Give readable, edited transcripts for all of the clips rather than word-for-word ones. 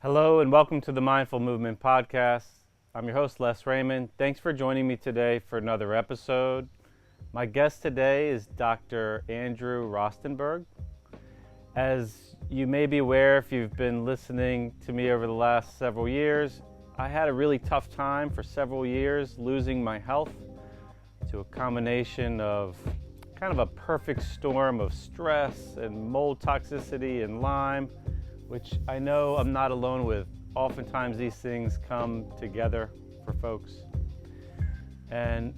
Hello and welcome to the Mindful Movement Podcast. I'm your host, Les Raymond. Thanks for joining me today for another episode. My guest today is Dr. Andrew Rostenberg. As you may be aware, if you've been listening to me over the last several years, I had a really tough time for several years losing my health to a combination of kind of a perfect storm of stress and mold toxicity and Lyme, which I know I'm not alone with. Oftentimes these things come together for folks. And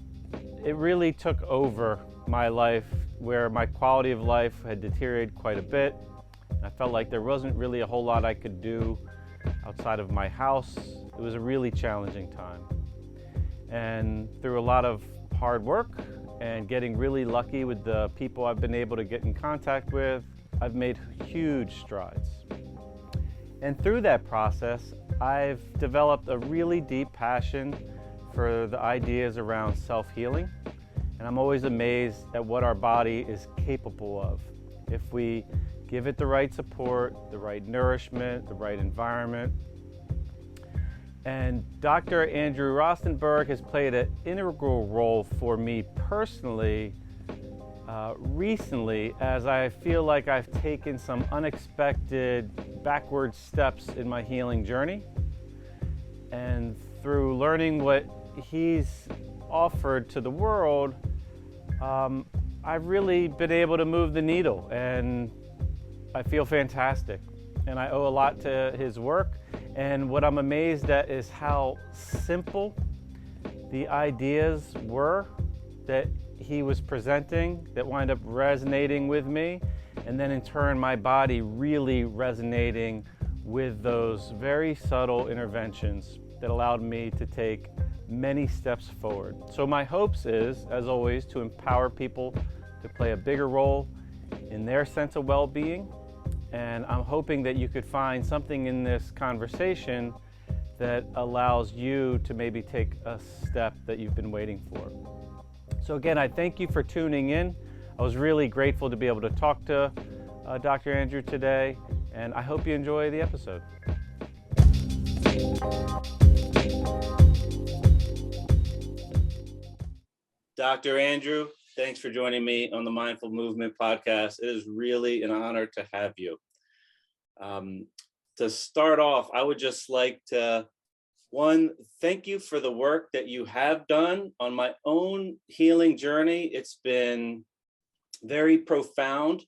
it really took over my life, where my quality of life had deteriorated quite a bit. I felt like there wasn't really a whole lot I could do outside of my house. It was a really challenging time. And through a lot of hard work and getting really lucky with the people I've been able to get in contact with, I've made huge strides. And through that process, I've developed a really deep passion for the ideas around self-healing. And I'm always amazed at what our body is capable of if we give it the right support, the right nourishment, the right environment. And Dr. Andrew Rostenberg has played an integral role for me personally recently, as I feel like I've taken some unexpected backward steps in my healing journey. And through learning what he's offered to the world, I've really been able to move the needle, and I feel fantastic. And I owe a lot to his work. And what I'm amazed at is how simple the ideas were that he was presenting that wind up resonating with me, and then in turn my body really resonating with those very subtle interventions that allowed me to take many steps forward. So my hopes is, as always, to empower people to play a bigger role in their sense of well-being, and I'm hoping that you could find something in this conversation that allows you to maybe take a step that you've been waiting for. So again, I thank you for tuning in. I was really grateful to be able to talk to Dr. Andrew today, and I hope you enjoy the episode. Dr. Andrew, thanks for joining me on the Mindful Movement Podcast. It is really an honor to have you. To start off, I would just like to thank you for the work that you have done on my own healing journey. It's been very profound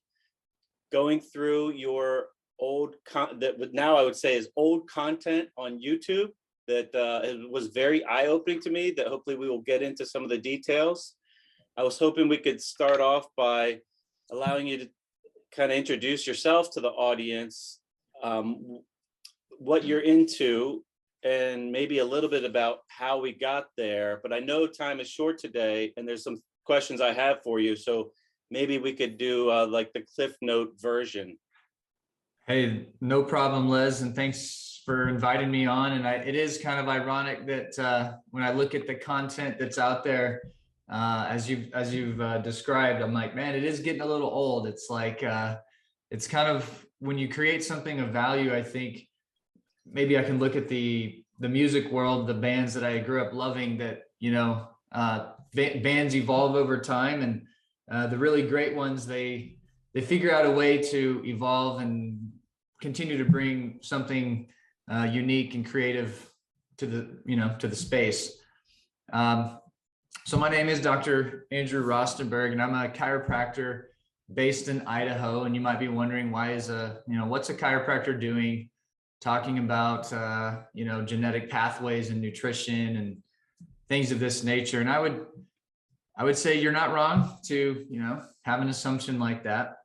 going through your that now I would say is old content on YouTube that it was very eye-opening to me, that hopefully we will get into some of the details. I was hoping we could start off by allowing you to kind of introduce yourself to the audience, what you're into, and maybe a little bit about how we got there. But I know time is short today, and there's some questions I have for you. So maybe we could do like the Cliff Note version. Hey, no problem, Les, and thanks for inviting me on. And it is kind of ironic that when I look at the content that's out there, as you've described, I'm like, man, it is getting a little old. It's like it's kind of, when you create something of value, I think maybe I can look at the music world, the bands that I grew up loving, that, you know, bands evolve over time, and the really great ones, they figure out a way to evolve and continue to bring something unique and creative to the space. So my name is Dr. Andrew Rostenberg, and I'm a chiropractor based in Idaho. And you might be wondering, what's a chiropractor doing talking about, genetic pathways and nutrition and things of this nature? And I would say you're not wrong to, have an assumption like that.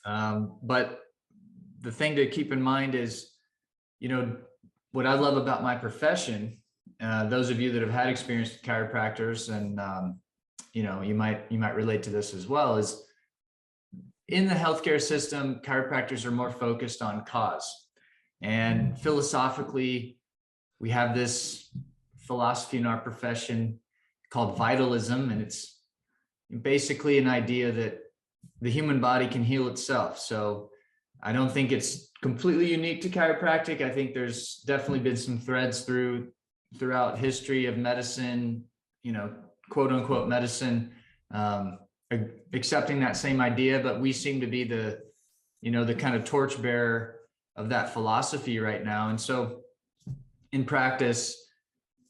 But the thing to keep in mind is, what I love about my profession, those of you that have had experience with chiropractors, and, you might relate to this as well, is in the healthcare system, chiropractors are more focused on cause. And philosophically, we have this philosophy in our profession called vitalism, and it's basically an idea that the human body can heal itself. So I don't think it's completely unique to chiropractic. I think there's definitely been some threads throughout history of medicine, quote unquote medicine, accepting that same idea, but we seem to be the kind of torchbearer of that philosophy right now. And so in practice,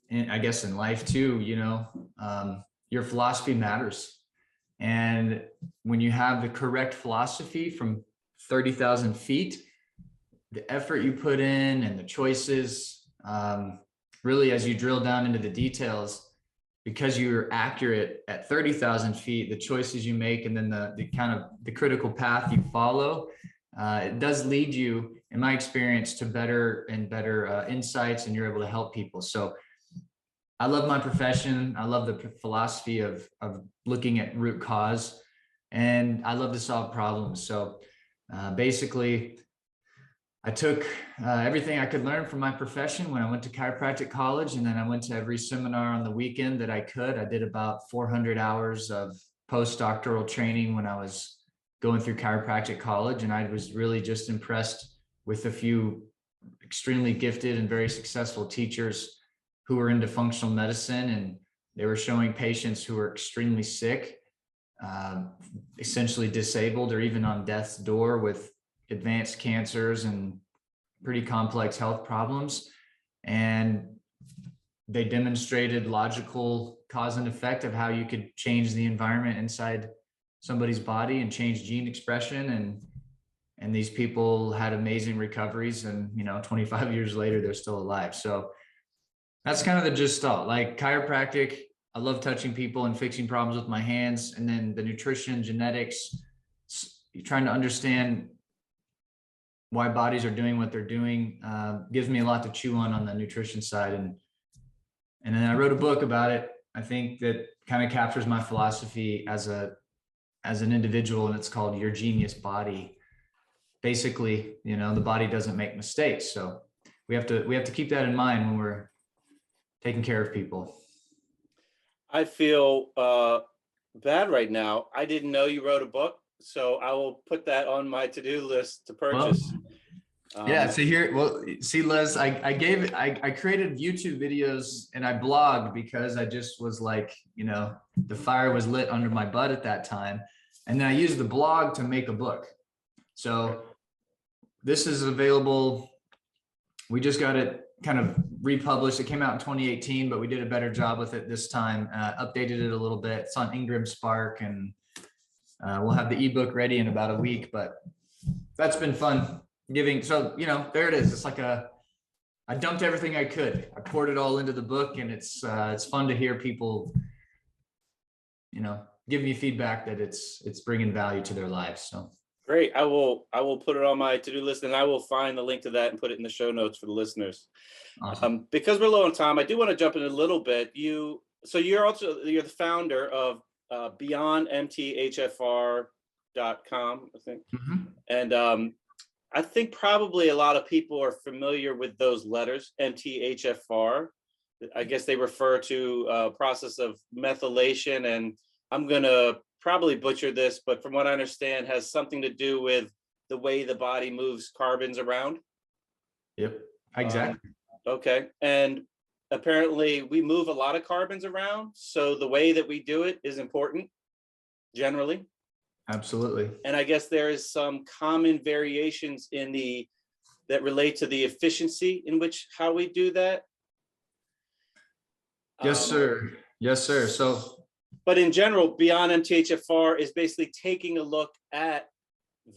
and I guess in life too, your philosophy matters. And when you have the correct philosophy from 30,000 feet, the effort you put in and the choices, really, as you drill down into the details, because you're accurate at 30,000 feet, the choices you make, and then the kind of the critical path you follow, it does lead you, in my experience, to better and better insights, and you're able to help people. So I love my profession. I love the philosophy of looking at root cause, and I love to solve problems. So basically, I took everything I could learn from my profession when I went to chiropractic college, and then I went to every seminar on the weekend that I could. I did about 400 hours of postdoctoral training when I was going through chiropractic college, and I was really just impressed with a few extremely gifted and very successful teachers who were into functional medicine, and they were showing patients who were extremely sick, essentially disabled or even on death's door with advanced cancers and pretty complex health problems. And they demonstrated logical cause and effect of how you could change the environment inside somebody's body and change gene expression. And these people had amazing recoveries, and 25 years later, they're still alive. So that's kind of the gist of it. Like chiropractic, I love touching people and fixing problems with my hands. And then the nutrition, genetics, you're trying to understand why bodies are doing what they're doing, gives me a lot to chew on the nutrition side. And then I wrote a book about it. I think that kind of captures my philosophy as an individual, and it's called Your Genius Body. Basically, the body doesn't make mistakes. So we have to keep that in mind when we're taking care of people. I feel bad right now. I didn't know you wrote a book, so I will put that on my to-do list to purchase. Yeah. So here, see, Les, I created YouTube videos and I blogged because I just was like, the fire was lit under my butt at that time. And then I used the blog to make a book. So this is available. We just got it kind of republished. It came out in 2018, but we did a better job with it this time, updated it a little bit. It's on Ingram Spark, and we'll have the ebook ready in about a week, but that's been fun so, there it is. It's like I dumped everything I could. I poured it all into the book, and it's fun to hear people, give me feedback that it's bringing value to their lives. So great. I will put it on my to-do list, and I will find the link to that and put it in the show notes for the listeners. awesome. Because we're low on time, I do want to jump in a little bit. You're the founder of beyondmthfr.com, I think. Mm-hmm. And I think probably a lot of people are familiar with those letters, MTHFR. I guess they refer to a process of methylation, and I'm going to probably butcher this, but from what I understand, has something to do with the way the body moves carbons around. Yep, exactly. Okay. And apparently we move a lot of carbons around. So the way that we do it is important generally. Absolutely. And I guess there is some common variations that relate to the efficiency in which how we do that. Yes, sir. Yes, sir. So, but in general, Beyond MTHFR is basically taking a look at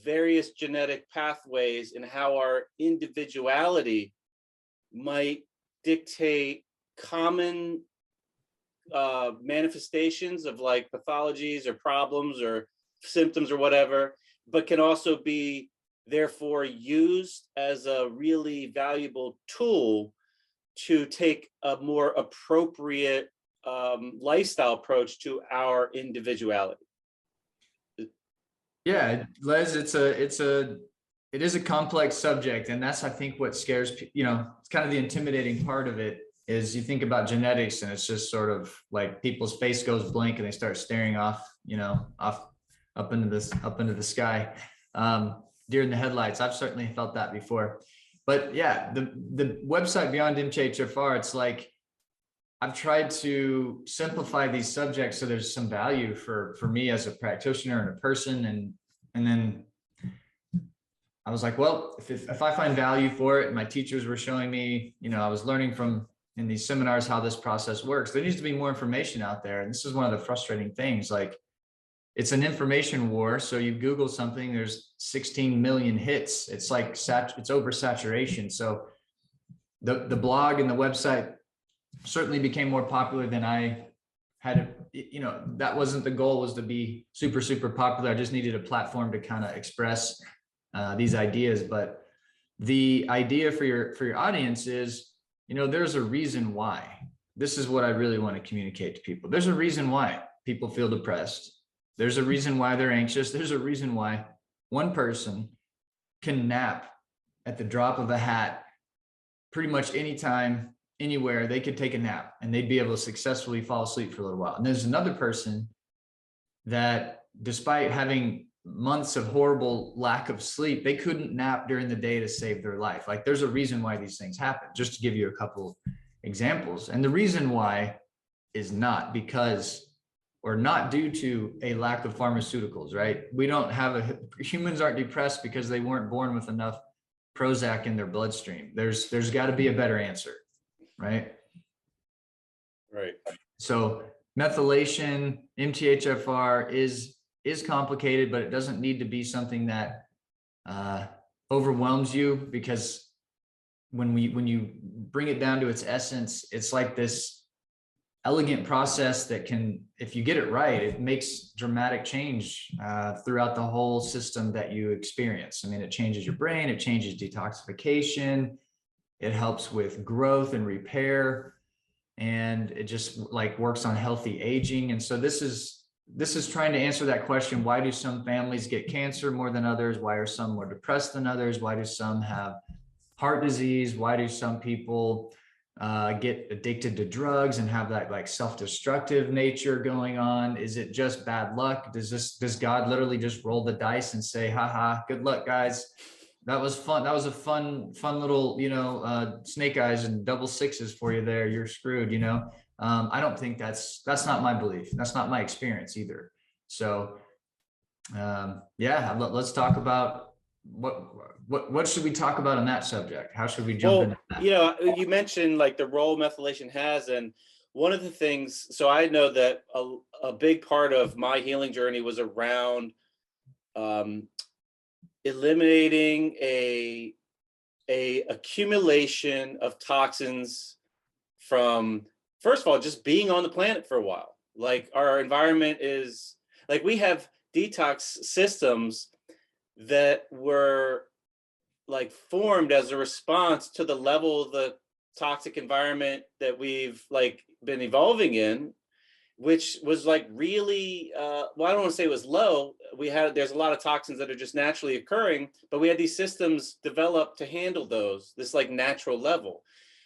various genetic pathways and how our individuality might dictate common manifestations of like pathologies or problems or symptoms or whatever, but can also be therefore used as a really valuable tool to take a more appropriate lifestyle approach to our individuality. Yeah, Les, it is a complex subject, and that's, I think, what scares people. It's kind of the intimidating part of it is you think about genetics, and it's just sort of like people's face goes blank and they start staring off up into the sky. deer in the headlights. I've certainly felt that before. But yeah, the website Beyond MTHFR, it's like I've tried to simplify these subjects so there's some value for me as a practitioner and a person. And then I was like, well, if I find value for it, and my teachers were showing me, I was learning from in these seminars how this process works, there needs to be more information out there. And this is one of the frustrating things. Like, it's an information war. So you Google something, there's 16 million hits. It's like it's oversaturation. So the blog and the website certainly became more popular than I had. That wasn't the goal, was to be super, super popular. I just needed a platform to kind of express these ideas. But the idea for your audience is, there's a reason why. This is what I really want to communicate to people. There's a reason why people feel depressed. There's a reason why they're anxious. There's a reason why one person can nap at the drop of a hat pretty much anytime, anywhere. They could take a nap and they'd be able to successfully fall asleep for a little while. And there's another person that, despite having months of horrible lack of sleep, they couldn't nap during the day to save their life. Like, there's a reason why these things happen, just to give you a couple examples. And the reason why is not because, or not due to, a lack of pharmaceuticals, right? Humans aren't depressed because they weren't born with enough Prozac in their bloodstream. There's got to be a better answer, right? Right. So methylation, MTHFR is complicated, but it doesn't need to be something that overwhelms you, because when you bring it down to its essence, it's like this elegant process that can, if you get it right, it makes dramatic change throughout the whole system that you experience. I mean, it changes your brain, it changes detoxification, it helps with growth and repair, and it just like works on healthy aging. And so this is trying to answer that question: why do some families get cancer more than others? Why are some more depressed than others? Why do some have heart disease? Why do some people get addicted to drugs and have that like self-destructive nature going on? Is it just bad luck? Does God literally just roll the dice and say, haha, good luck, guys? That was fun. That was a fun little, snake eyes and double sixes for you there. You're screwed, I don't think that's not my belief. That's not my experience either. So let's talk about what should we talk about on that subject? How should we jump into that? You mentioned like the role methylation has, and one of the things, so I know that a big part of my healing journey was around eliminating a accumulation of toxins from, first of all, just being on the planet for a while. Like, our environment is like, we have detox systems that were like formed as a response to the level of the toxic environment that we've like been evolving in, which was like really, I don't want to say it was low. There's a lot of toxins that are just naturally occurring, but we had these systems developed to handle this like natural level.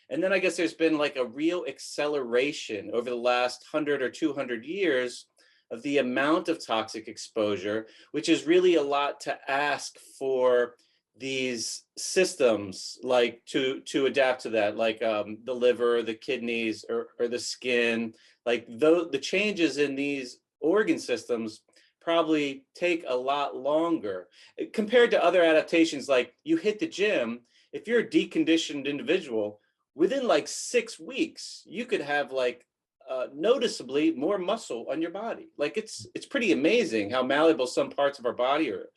And then I guess there's been like a real acceleration over the last 100 or 200 years of the amount of toxic exposure, which is really a lot to ask for these systems like to adapt to that, like the liver, the kidneys, or the skin. Like the changes in these organ systems probably take a lot longer compared to other adaptations. Like, you hit the gym, if you're a deconditioned individual, within like 6 weeks, you could have like noticeably more muscle on your body. Like, it's pretty amazing how malleable some parts of our body are.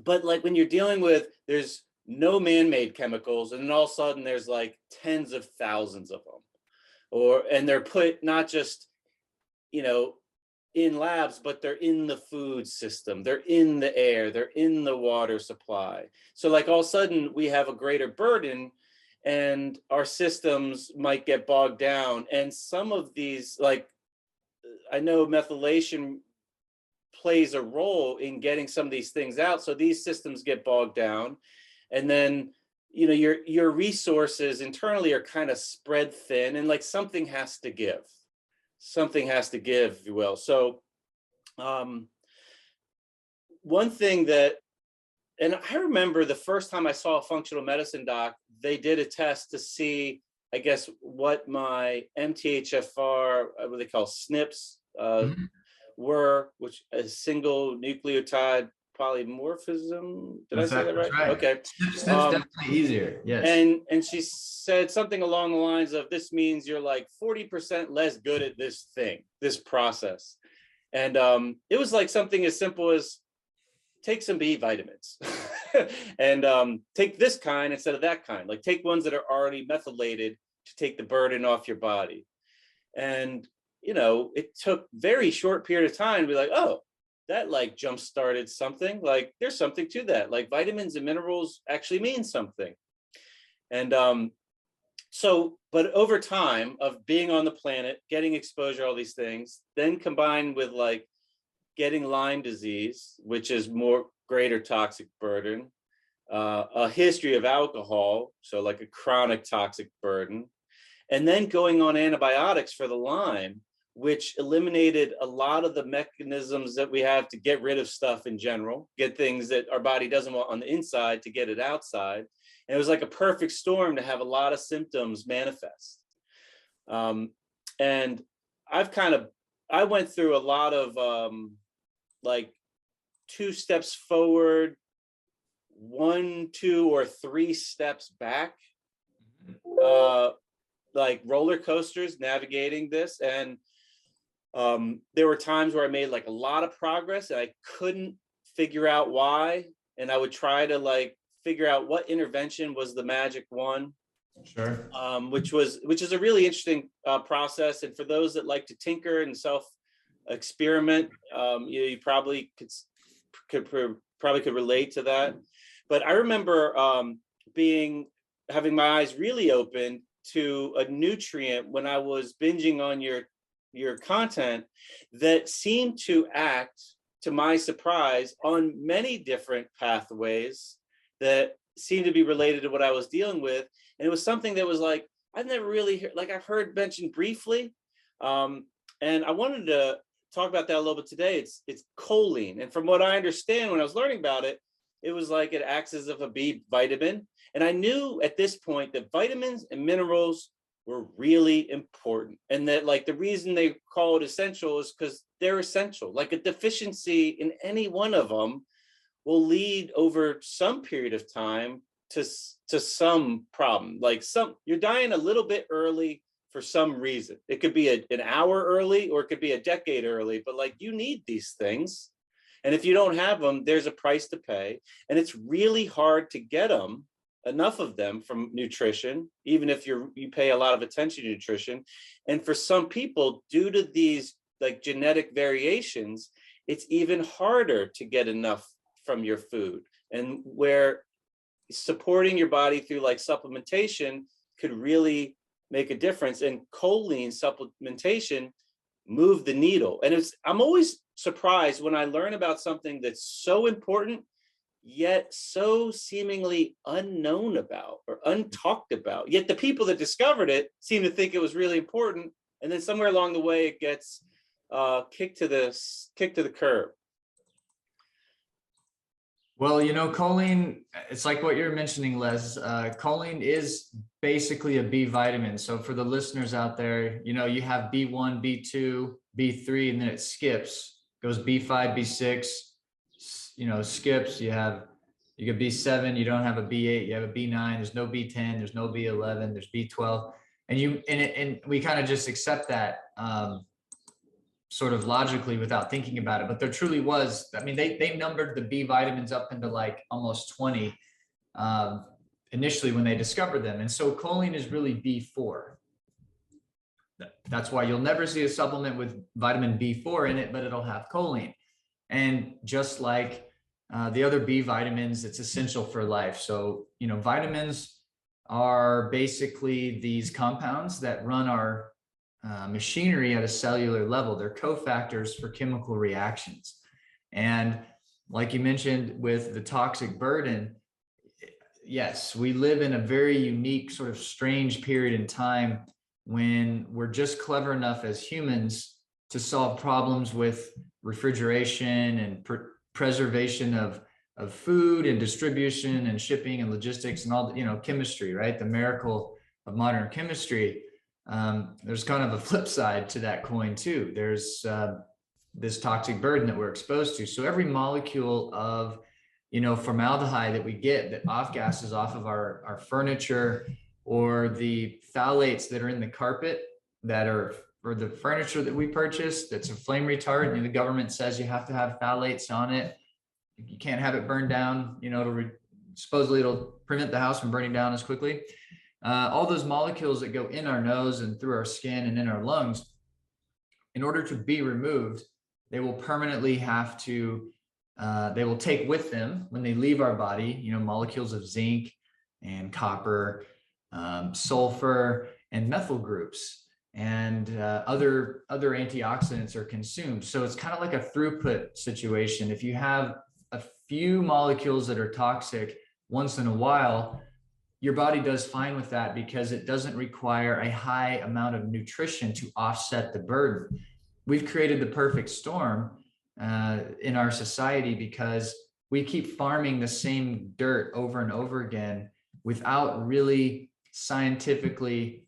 But like, when you're dealing with, there's no man-made chemicals, and then all of a sudden there's like tens of thousands of them, and they're put not just, in labs, but they're in the food system, they're in the air, they're in the water supply. So like, all of a sudden we have a greater burden, and our systems might get bogged down. And some of these, like, I know methylation plays a role in getting some of these things out. So these systems get bogged down, and then, your resources internally are kind of spread thin, and like something has to give, if you will. So one thing that and I remember the first time I saw a functional medicine doc, they did a test to see, I guess, what my MTHFR, what they call SNPs, were, which a single nucleotide polymorphism. Did I say that right? Right. Okay. SNPs definitely easier. Yes. And she said something along the lines of, this means you're like 40% less good at this thing, this process. And it was like something as simple as take some B vitamins and take this kind instead of that kind. Like take ones that are already methylated to take the burden off your body. And, you know, it took very short period of time to be like, oh, that like jump started something. Like there's something to that. Like vitamins and minerals actually mean something. And but over time of being on the planet, getting exposure, all these things, then combined with like getting Lyme disease, which is more greater toxic burden, a history of alcohol, so like a chronic toxic burden, and then going on antibiotics for the Lyme, which eliminated a lot of the mechanisms that we have to get rid of stuff in general, get things that our body doesn't want on the inside to get it outside. And it was like a perfect storm to have a lot of symptoms manifest. And I went through a lot of like 2 steps forward, 1, 2, or 3 steps back, like roller coasters navigating this. And there were times where I made like a lot of progress and I couldn't figure out why. And I would try to like figure out what intervention was the magic one. Sure. Which is a really interesting process. And for those that like to tinker and self-experiment, you probably could relate to that. But I remember having my eyes really open to a nutrient when I was binging on your content that seemed to act, to my surprise, on many different pathways that seemed to be related to what I was dealing with. And it was something that was like, I've never really heard, like I've heard mentioned briefly. And I wanted to talk about that a little bit today. It's choline. And from what I understand, when I was learning about it, it was like it acts as if a B vitamin. And I knew at this point that vitamins and minerals were really important. And that like the reason they call it essential is because they're essential. Like a deficiency in any one of them will lead over some period of time to some problem. Like you're dying a little bit early for some reason. It could be an hour early or it could be a decade early, but like you need these things. And if you don't have them, there's a price to pay. And it's really hard to get them, enough of them from nutrition, even if you pay a lot of attention to nutrition. And for some people, due to these like genetic variations, it's even harder to get enough from your food. And where supporting your body through like supplementation could really make a difference. And choline supplementation moved the needle. And I'm always surprised when I learn about something that's so important, yet so seemingly unknown about or untalked about. Yet the people that discovered it seem to think it was really important. And then somewhere along the way, it gets kicked to the curb. Well, you know, choline, it's like what you're mentioning, Les. Choline is basically a B vitamin. So for the listeners out there, you know, you have B1, B2, B3, and then it skips, goes B5, B6, you know, skips. You get B7, you don't have a B8, you have a B9, there's no B10, there's no B11, there's B12. And we kind of just accept that sort of logically without thinking about it, but there truly was, I mean, they numbered the B vitamins up into like almost 20 initially when they discovered them. And so choline is really B4. That's why you'll never see a supplement with vitamin B4 in it, but it'll have choline. And just like the other B vitamins, it's essential for life. So, you know, vitamins are basically these compounds that run our machinery at a cellular level. They're cofactors for chemical reactions. And like you mentioned with the toxic burden, yes, we live in a very unique sort of strange period in time when we're just clever enough as humans to solve problems with refrigeration and preservation of of food and distribution and shipping and logistics and all the, chemistry, right? The miracle of modern chemistry. There's kind of a flip side to that coin too. There's this toxic burden that we're exposed to. So every molecule of, formaldehyde that we get, that off gases off of our furniture, or the phthalates that are in the carpet that are, or the furniture that we purchase, that's a flame retardant. The government says you have to have phthalates on it. You can't have it burned down, supposedly it'll prevent the house from burning down as quickly. All those molecules that go in our nose and through our skin and in our lungs, in order to be removed, they will permanently have to, they will take with them when they leave our body, molecules of zinc and copper, sulfur and methyl groups, and other antioxidants are consumed. So it's kind of like a throughput situation. If you have a few molecules that are toxic once in a while, your body does fine with that because it doesn't require a high amount of nutrition to offset the burden. We've created the perfect storm in our society because we keep farming the same dirt over and over again without really scientifically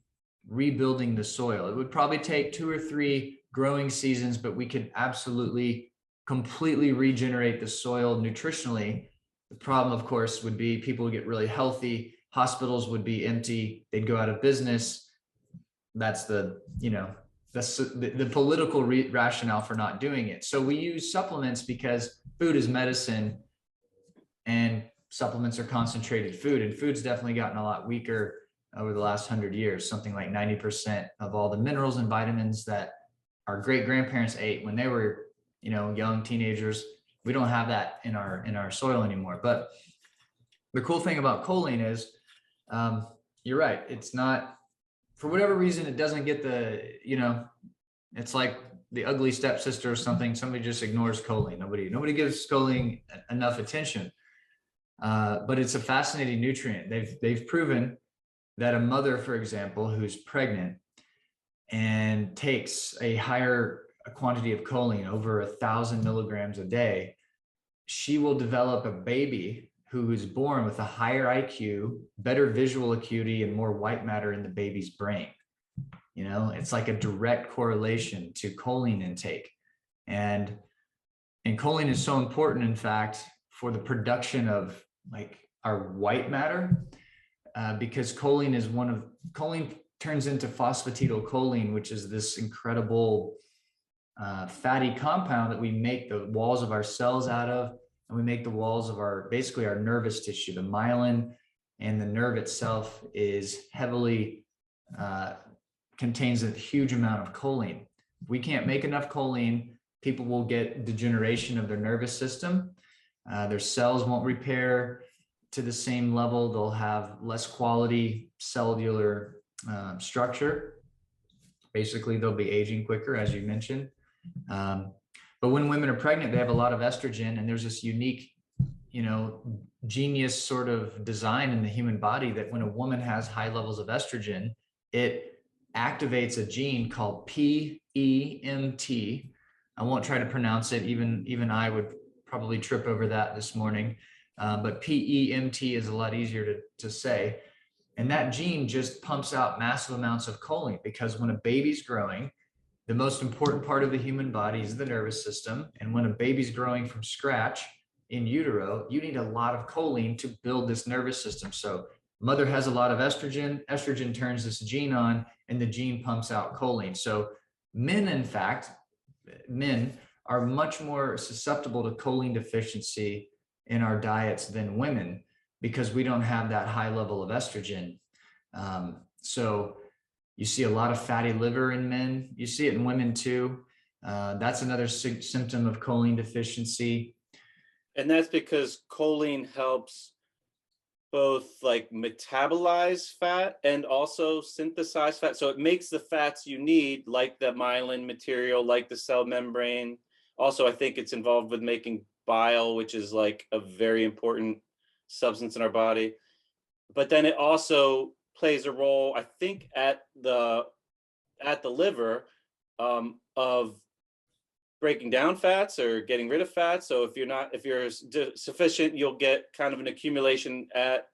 rebuilding the soil. It would probably take 2 or 3 growing seasons, but we could absolutely completely regenerate the soil nutritionally. The problem, of course, would be people would get really healthy, hospitals would be empty, they'd go out of business. That's the political rationale for not doing it. So we use supplements because food is medicine and supplements are concentrated food, and food's definitely gotten a lot weaker over the last 100 years. Something like 90% of all the minerals and vitamins that our great grandparents ate when they were, young teenagers, we don't have that in our soil anymore. But the cool thing about choline is, you're right, it's not, for whatever reason, it doesn't get the, it's like the ugly stepsister or something. Somebody just ignores choline. Nobody gives choline enough attention. But it's a fascinating nutrient. They've proven that a mother, for example, who's pregnant and takes a higher quantity of choline, over 1,000 milligrams a day, she will develop a baby who is born with a higher IQ, better visual acuity, and more white matter in the baby's brain. It's like a direct correlation to choline intake. And choline is so important, in fact, for the production of like our white matter, because choline turns into phosphatidylcholine, which is this incredible fatty compound that we make the walls of our cells out of, and we make the walls of basically our nervous tissue. The myelin and the nerve itself is heavily contains a huge amount of choline. If we can't make enough choline, people will get degeneration of their nervous system. Their cells won't repair to the same level. They'll have less quality cellular structure. Basically, they'll be aging quicker, as you mentioned. But when women are pregnant, they have a lot of estrogen, and there's this unique, genius sort of design in the human body that when a woman has high levels of estrogen, it activates a gene called PEMT. I won't try to pronounce it. Even I would probably trip over that this morning. But PEMT is a lot easier to say. And that gene just pumps out massive amounts of choline, because when a baby's growing, the most important part of the human body is the nervous system. And when a baby's growing from scratch in utero, you need a lot of choline to build this nervous system. So mother has a lot of estrogen turns this gene on, and the gene pumps out choline. So men, in fact, are much more susceptible to choline deficiency in our diets than women, because we don't have that high level of estrogen. So you see a lot of fatty liver in men. You see it in women too. That's another symptom of choline deficiency. And that's because choline helps both like metabolize fat and also synthesize fat. So it makes the fats you need, like the myelin material, like the cell membrane. Also, I think it's involved with making bile, which is like a very important substance in our body. But then it also plays a role, I think, at the liver, of breaking down fats or getting rid of fats. So if you're sufficient, you'll get kind of an accumulation at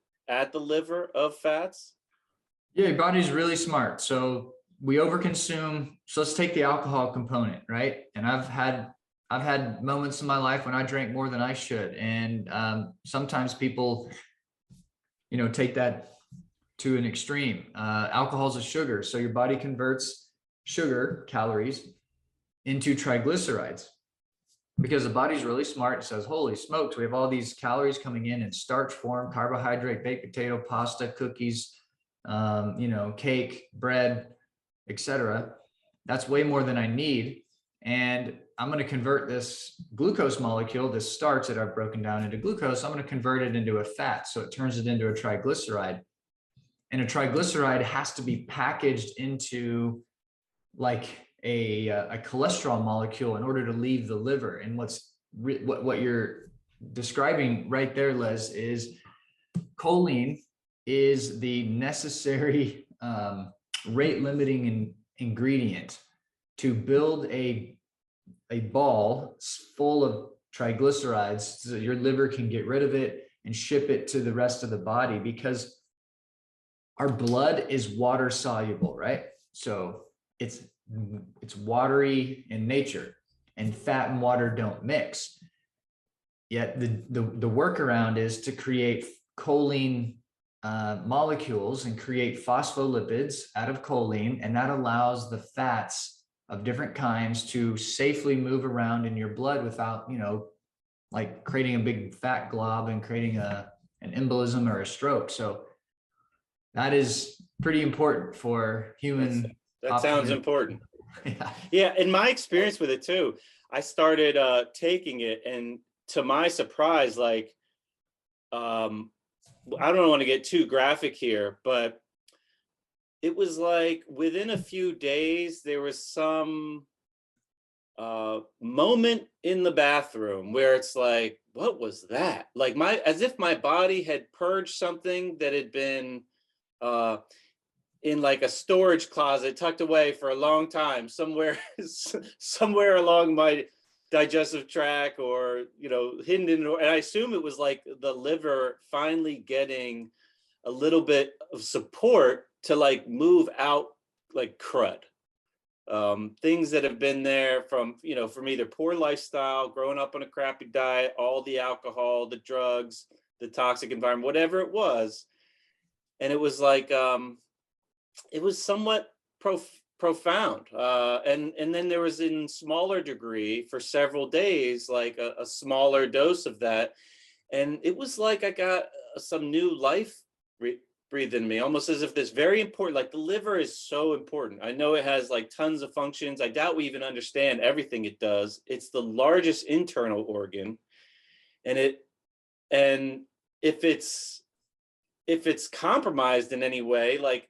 the liver of fats. Yeah, your body's really smart. So we overconsume. So let's take the alcohol component, right? And I've had moments in my life when I drank more than I should, and sometimes people, take that to an extreme. Alcohol is a sugar, so your body converts sugar calories into triglycerides because the body's really smart. It says, holy smokes, we have all these calories coming in starch form, carbohydrate, baked potato, pasta, cookies, cake, bread, etc. That's way more than I need. And I'm going to convert this glucose molecule, this starch that I've broken down into glucose, I'm going to convert it into a fat. So it turns it into a triglyceride. And a triglyceride has to be packaged into like a cholesterol molecule in order to leave the liver. And what you're describing right there, Les, is choline is the necessary rate limiting ingredient to build a ball full of triglycerides so that your liver can get rid of it and ship it to the rest of the body, because our blood is water soluble, right? So it's watery in nature, and fat and water don't mix. Yet the workaround is to create choline molecules and create phospholipids out of choline, and that allows the fats of different kinds to safely move around in your blood without, like creating a big fat glob and creating an embolism or a stroke. So that is pretty important for human. That sounds important. Yeah. Yeah, in my experience with it too, I started taking it, and to my surprise, like, I don't want to get too graphic here, but it was like within a few days, there was some moment in the bathroom where it's like, what was that? Like as if my body had purged something that had been in like a storage closet tucked away for a long time somewhere along my digestive tract, or hidden in, and I assume it was like the liver finally getting a little bit of support to like move out like crud, things that have been there from either poor lifestyle, growing up on a crappy diet, all the alcohol, the drugs, the toxic environment, whatever it was. And it was like it was somewhat profound, and then there was, in smaller degree, for several days, like a smaller dose of that, and it was like I got some new life breathed in me, almost as if this very important, like the liver is so important. I know it has like tons of functions. I doubt we even understand everything it does. It's the largest internal organ, and if it's compromised in any way, like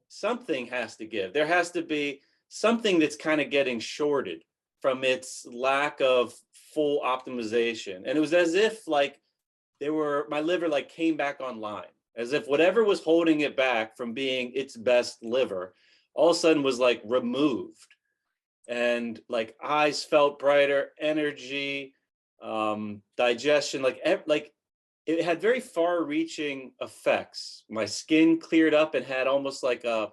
something has to give. There has to be something that's kind of getting shorted from its lack of full optimization. And it was as if like my liver like came back online, as if whatever was holding it back from being its best liver all of a sudden was like removed. And like eyes felt brighter, energy, digestion, like it had very far-reaching effects. My skin cleared up and had almost like a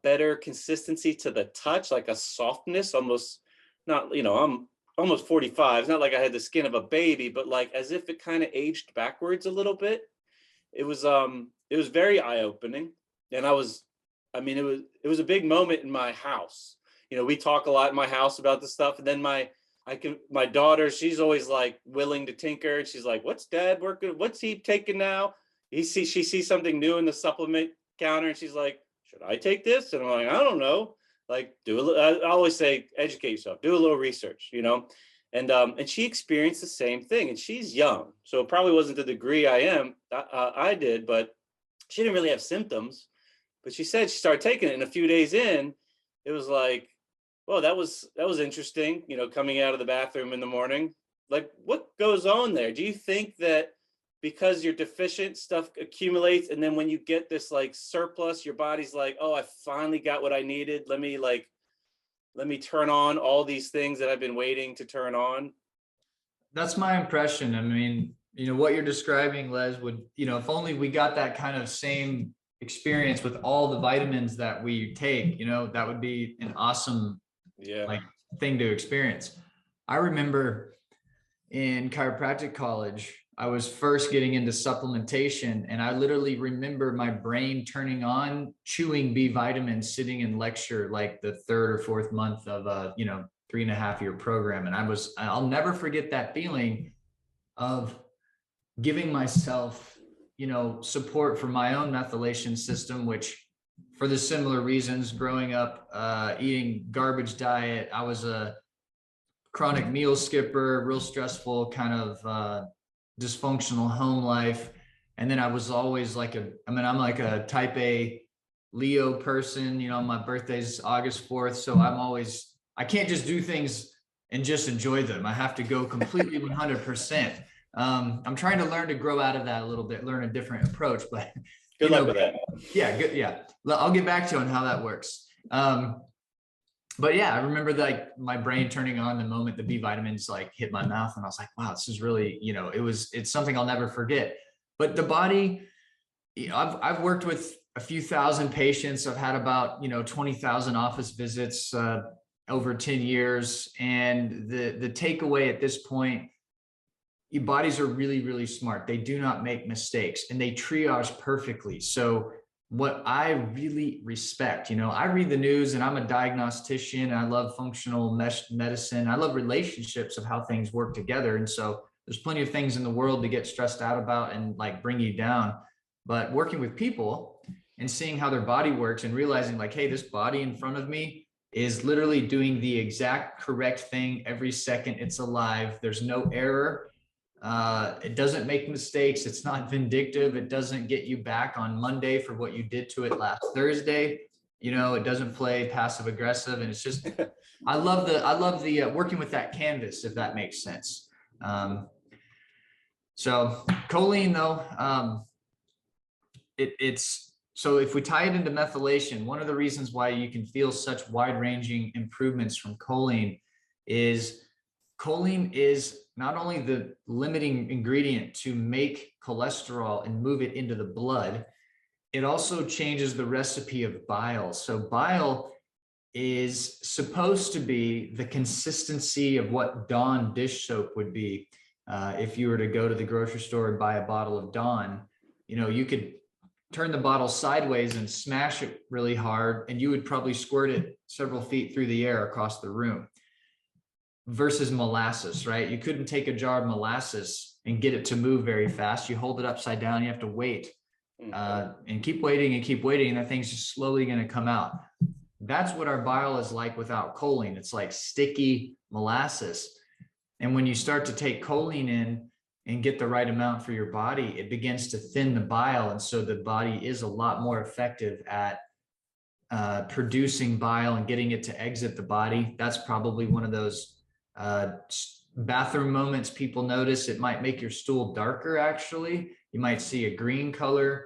better consistency to the touch, like a softness, almost not, I'm almost 45. It's not like I had the skin of a baby, but like as if it kind of aged backwards a little bit. It was very eye-opening. And it was a big moment in my house. We talk a lot in my house about this stuff. And then my daughter, she's always like willing to tinker. She's like, what's dad working? What's he taking now? She sees something new in the supplement counter, and she's like, should I take this? And I'm like, I don't know. Like, I always say, educate yourself, do a little research, and she experienced the same thing, and she's young. So it probably wasn't the degree I did, but she didn't really have symptoms. But she said she started taking it, and a few days in, it was like, well, that was interesting, coming out of the bathroom in the morning. Like, what goes on there? Do you think that because you're deficient, stuff accumulates, and then when you get this like surplus, your body's like, oh, I finally got what I needed. Let me let me turn on all these things that I've been waiting to turn on. That's my impression. I mean, what you're describing, Les, would, if only we got that kind of same experience with all the vitamins that we take, that would be an awesome thing to experience. I remember in chiropractic college, I was first getting into supplementation, and I literally remember my brain turning on chewing B vitamins sitting in lecture, like the third or fourth month of a 3.5-year program. And I'll never forget that feeling of giving myself, support for my own methylation system, which for the similar reasons, growing up, eating garbage diet, I was a chronic meal skipper, real stressful kind of dysfunctional home life. And then I was always I'm like a type A Leo person, my birthday's August 4th. So I can't just do things and just enjoy them. I have to go completely 100%. I'm trying to learn to grow out of that a little bit, learn a different approach, but good luck with that. Yeah, good. Yeah. I'll get back to you on how that works. But yeah, I remember my brain turning on the moment the B vitamins hit my mouth, and I was like, wow, this is really, it's something I'll never forget. But the body, I've worked with a few thousand patients. I've had about, 20,000 office visits over 10 years. And the takeaway at this point, your bodies are really, really smart. They do not make mistakes, and they triage perfectly. So what I really respect, I read the news, and I'm a diagnostician. I love functional medicine. I love relationships of how things work together. And so there's plenty of things in the world to get stressed out about and bring you down. But working with people and seeing how their body works and realizing hey, this body in front of me is literally doing the exact correct thing every second it's alive. There's no error. It doesn't make mistakes. It's not vindictive. It doesn't get you back on Monday for what you did to it last Thursday. It doesn't play passive aggressive. And it's just, I love the working with that canvas, if that makes sense. So choline though, so if we tie it into methylation, one of the reasons why you can feel such wide-ranging improvements from choline is not only the limiting ingredient to make cholesterol and move it into the blood, it also changes the recipe of bile. So bile is supposed to be the consistency of what Dawn dish soap would be. If you were to go to the grocery store and buy a bottle of Dawn, you could turn the bottle sideways and smash it really hard, and you would probably squirt it several feet through the air across the room. Versus molasses, right? You couldn't take a jar of molasses and get it to move very fast. You hold it upside down, you have to wait and keep waiting, and that thing's just slowly going to come out. That's what our bile is like without choline. It's like sticky molasses. And when you start to take choline in and get the right amount for your body, it begins to thin the bile. And so the body is a lot more effective at producing bile and getting it to exit the body. That's probably one of those bathroom moments people notice. It might make your stool darker. Actually, you might see a green color,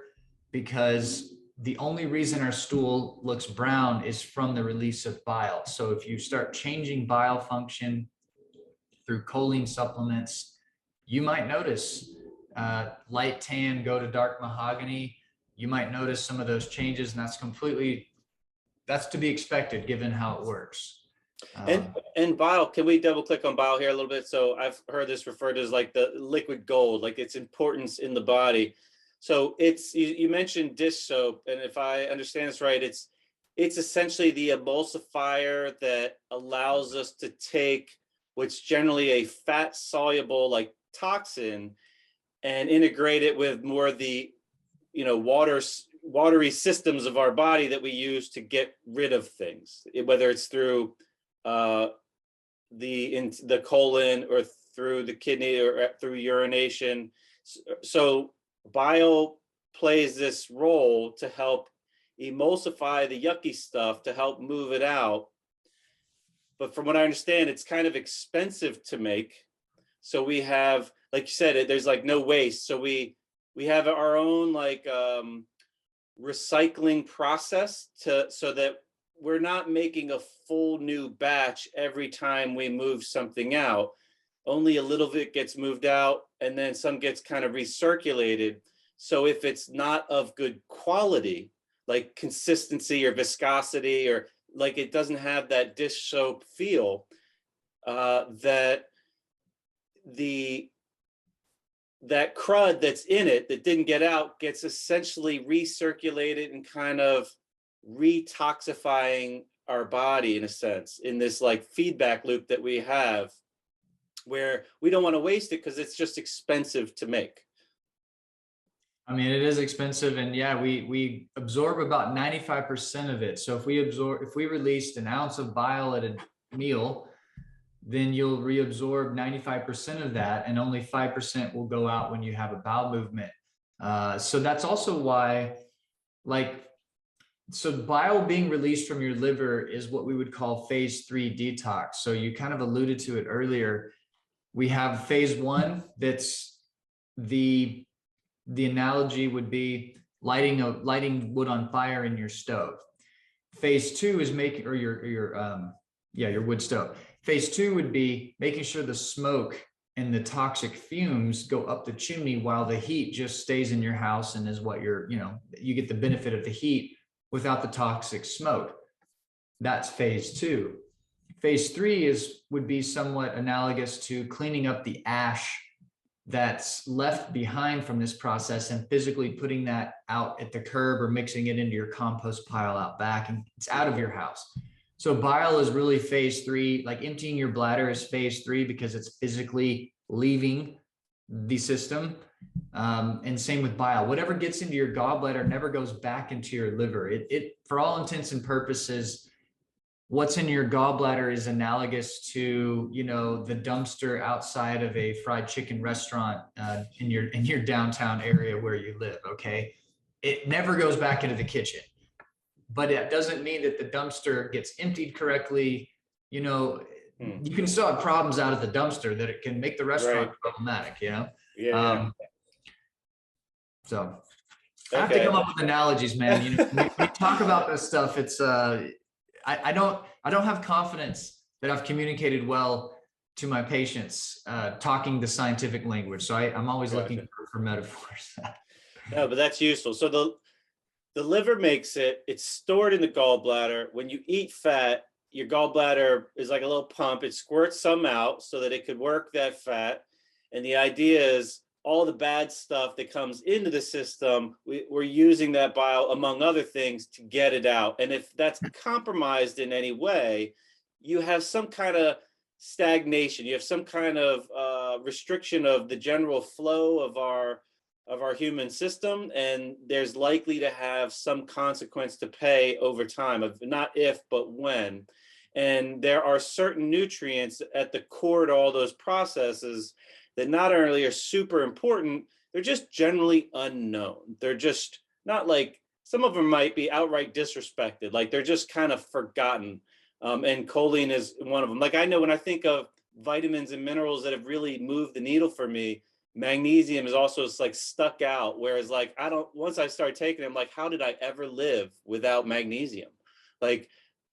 because the only reason our stool looks brown is from the release of bile. So if you start changing bile function through choline supplements, you might notice light tan go to dark mahogany. You might notice some of those changes, and that's to be expected given how it works. And bile, can we double click on bile here a little bit? So I've heard this referred to as the liquid gold, its importance in the body. So you mentioned dish soap, and if I understand this right, it's essentially the emulsifier that allows us to take what's generally a fat soluble toxin and integrate it with more of the watery systems of our body that we use to get rid of things, whether it's through the colon or through the kidney or through urination. So bile plays this role to help emulsify the yucky stuff, to help move it out. But from what I understand, it's kind of expensive to make. So we have, like you said, there's no waste. So we have our own recycling process so that we're not making a full new batch every time we move something out. Only a little bit gets moved out, and then some gets kind of recirculated. So if it's not of good quality, like consistency or viscosity, or like it doesn't have that dish soap feel, that that crud that's in it that didn't get out gets essentially recirculated and kind of retoxifying our body, in a sense, in this like feedback loop that we have, where we don't want to waste it because it's just expensive to make. I mean, it is expensive, and yeah, we absorb about 95% of it. So if we released an ounce of bile at a meal, then you'll reabsorb 95% of that, and only 5% will go out when you have a bowel movement. So that's also why, so bile being released from your liver is what we would call phase 3 detox. So you kind of alluded to it earlier. We have phase 1, that's the analogy would be lighting wood on fire in your stove. Phase 2 is making, or your wood stove. Phase 2 would be making sure the smoke and the toxic fumes go up the chimney while the heat just stays in your house and is what you get the benefit of the heat without the toxic smoke. That's phase 2. Phase 3 would be somewhat analogous to cleaning up the ash that's left behind from this process and physically putting that out at the curb or mixing it into your compost pile out back, and it's out of your house. So bile is really phase 3, like emptying your bladder is phase 3 because it's physically leaving the system. And same with bile. Whatever gets into your gallbladder never goes back into your liver. It for all intents and purposes, what's in your gallbladder is analogous to, the dumpster outside of a fried chicken restaurant in your downtown area where you live. Okay, it never goes back into the kitchen. But it doesn't mean that the dumpster gets emptied correctly. You can still have problems out of the dumpster that it can make the restaurant problematic, Yeah. So I have to come up with analogies, man. When we talk about this stuff, it's I don't have confidence that I've communicated well to my patients talking the scientific language. So I'm always looking for metaphors. No, but that's useful. So the liver makes it, it's stored in the gallbladder. When you eat fat, your gallbladder is like a little pump. It squirts some out so that it could work that fat. And the idea is all the bad stuff that comes into the system, we're using that bile, among other things, to get it out. And if that's compromised in any way, you have some kind of stagnation. You have some kind of restriction of the general flow of our human system, and there's likely to have some consequence to pay over time, of not if but when. And there are certain nutrients at the core to all those processes that not only are super important, they're just generally unknown. They're just not, like, some of them might be outright disrespected, like they're just kind of forgotten. And choline is one of them. Like, I know when I think of vitamins and minerals that have really moved the needle for me, magnesium is also like stuck out. Whereas, like, once I started taking them, like, how did I ever live without magnesium? Like,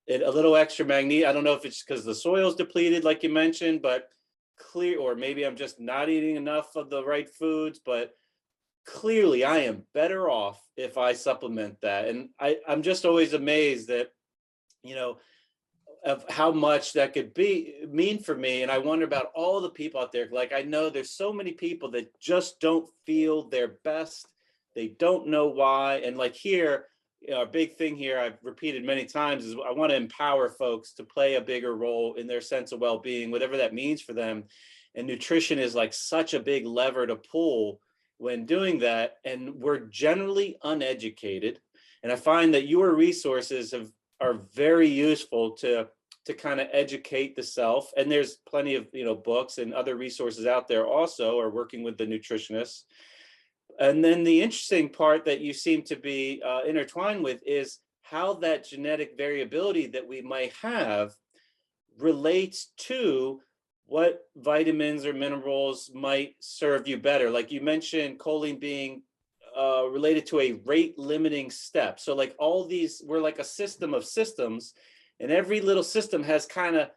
a little extra magnesium. I don't know if it's because the soil's depleted, like you mentioned, but or maybe I'm just not eating enough of the right foods, but clearly I am better off if I supplement that. And I'm just always amazed that, of how much that could mean for me. And I wonder about all the people out there. Like, I know there's so many people that just don't feel their best. They don't know why. And like here, a big thing here I've repeated many times is I want to empower folks to play a bigger role in their sense of well-being, whatever that means for them. And nutrition is like such a big lever to pull when doing that. And we're generally uneducated. And I find that your resources are very useful to kind of educate the self. And there's plenty of, books and other resources out there also, or working with the nutritionists. And then the interesting part that you seem to be intertwined with is how that genetic variability that we might have relates to what vitamins or minerals might serve you better. Like you mentioned, choline being related to a rate limiting step. So like all these, we're like a system of systems, and every little system has kind of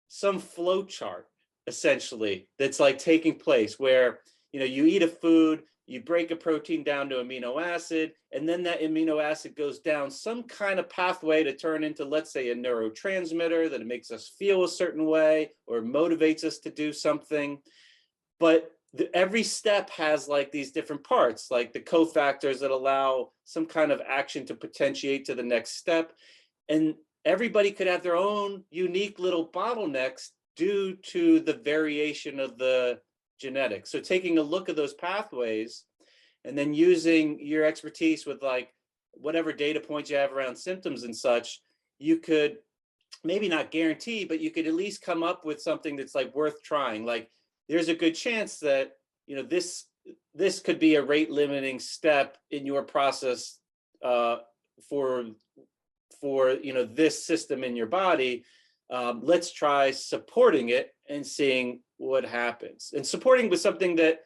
some flow chart essentially that's like taking place where, you know, you eat a food, you break a protein down to amino acid, and then that amino acid goes down some kind of pathway to turn into, let's say, a neurotransmitter that makes us feel a certain way or motivates us to do something. But every step has like these different parts, like the cofactors that allow some kind of action to potentiate to the next step. And everybody could have their own unique little bottlenecks due to the variation of the genetics. So taking a look at those pathways and then using your expertise with like whatever data points you have around symptoms and such, you could maybe not guarantee, but you could at least come up with something that's like worth trying. Like there's a good chance that, you know, this could be a rate limiting step in your process for you know, this system in your body. Let's try supporting it and seeing what happens, and supporting with something that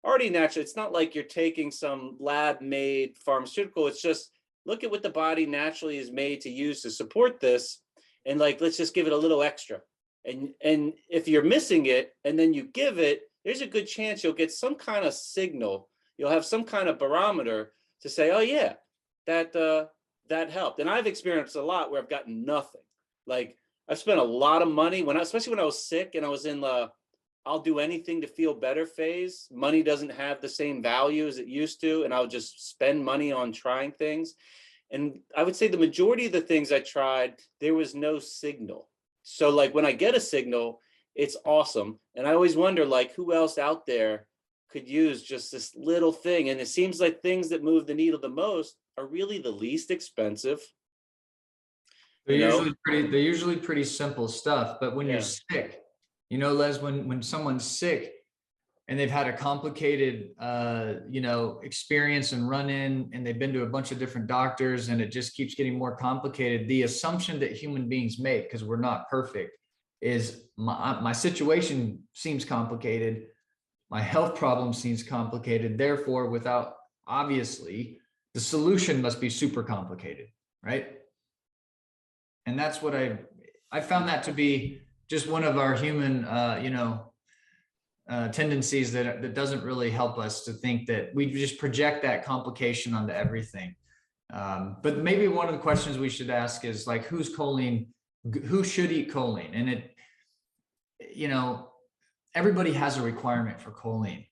already natural. It's not like you're taking some lab made pharmaceutical. It's just look at what the body naturally is made to use to support this, and like let's just give it a little extra. And if you're missing it and then you give it, there's a good chance you'll get some kind of signal. You'll have some kind of barometer to say, oh yeah, that helped. And I've experienced a lot where I've gotten nothing. Like I've spent a lot of money especially when I was sick and I was in the I'll do anything to feel better phase. Money doesn't have the same value as it used to, and I'll just spend money on trying things. And I would say the majority of the things I tried, there was no signal. So like when I get a signal, it's awesome. And I always wonder like who else out there could use just this little thing. And it seems like things that move the needle the most are really the least expensive. They're usually pretty simple stuff. But when you're sick, you know, Les, when someone's sick and they've had a complicated, you know, experience and run in, and they've been to a bunch of different doctors and it just keeps getting more complicated. The assumption that human beings make, because we're not perfect, is my situation seems complicated. My health problem seems complicated. Therefore, without obviously, the solution must be super complicated, right? And that's what I found that to be just one of our human, you know, tendencies that doesn't really help us to think that we just project that complication onto everything. But maybe one of the questions we should ask is like, who should eat choline? And it, you know, everybody has a requirement for choline.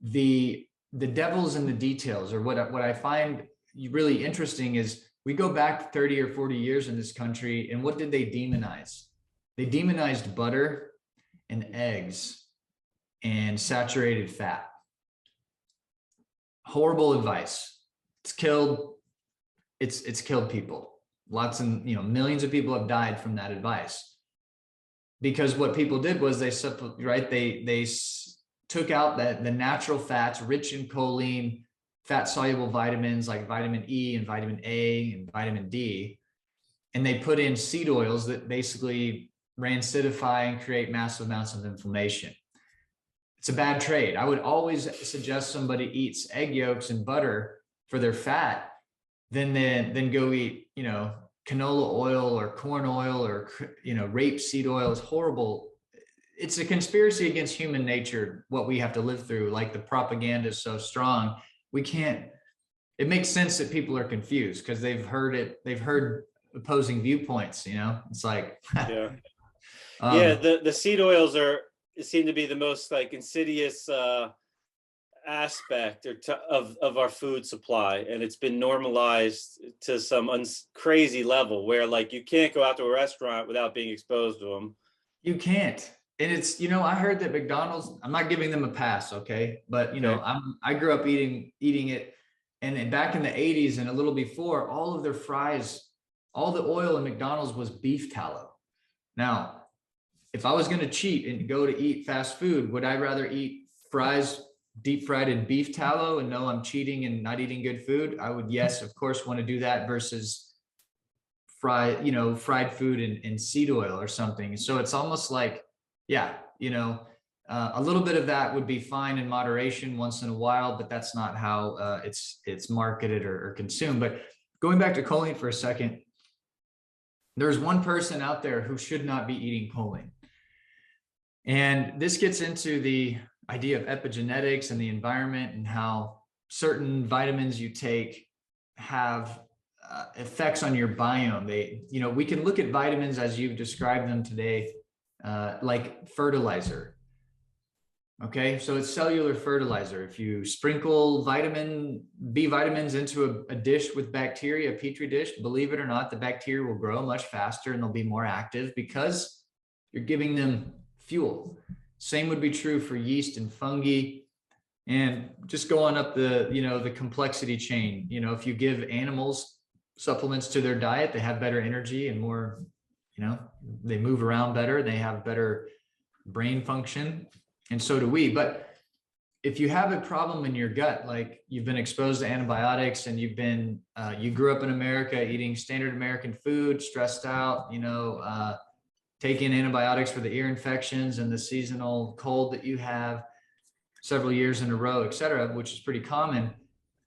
The devil's in the details, or what I find really interesting is we go back 30 or 40 years in this country, and what did they demonize? They demonized butter and eggs and saturated fat. Horrible advice. It's killed people. Lots and, you know, millions of people have died from that advice. Because what people did was they took out the natural fats rich in choline, fat soluble vitamins like vitamin E and vitamin A and vitamin D, and they put in seed oils that basically rancidify and create massive amounts of inflammation. It's a bad trade. I would always suggest somebody eats egg yolks and butter for their fat, then go eat, you know, canola oil or corn oil or, you know, rapeseed oil. Is horrible. It's a conspiracy against human nature, what we have to live through. Like the propaganda is so strong. It makes sense that people are confused because they've heard opposing viewpoints, you know. It's like, the seed oils seem to be the most like insidious aspect of our food supply, and it's been normalized to some crazy level where like you can't go out to a restaurant without being exposed to them. You can't. And it's, you know, I heard that McDonald's, I'm not giving them a pass, okay, but you know, I grew up eating it, and back in the 80s and a little before, all of their fries, all the oil in McDonald's was beef tallow. Now, if I was going to cheat and go to eat fast food, would I rather eat fries deep fried in beef tallow and know I'm cheating and not eating good food? I would, yes, of course, want to do that versus fried food in seed oil or something. So it's almost like, yeah, you know, A little bit of that would be fine in moderation once in a while, but that's not how it's marketed or consumed. But going back to choline for a second, there's one person out there who should not be eating choline. And this gets into the idea of epigenetics and the environment and how certain vitamins you take have effects on your biome. We can look at vitamins as you've described them today, like fertilizer. Okay, so it's cellular fertilizer. If you sprinkle B vitamins into a dish with bacteria, a petri dish, believe it or not, the bacteria will grow much faster and they'll be more active because you're giving them fuel. Same would be true for yeast and fungi. And just go on up the complexity chain. If you give animals supplements to their diet, they have better energy and more, they move around better, they have better brain function. And so do we. But if you have a problem in your gut, like you've been exposed to antibiotics and you grew up in America eating standard American food, stressed out, taking antibiotics for the ear infections and the seasonal cold that you have several years in a row, et cetera, which is pretty common.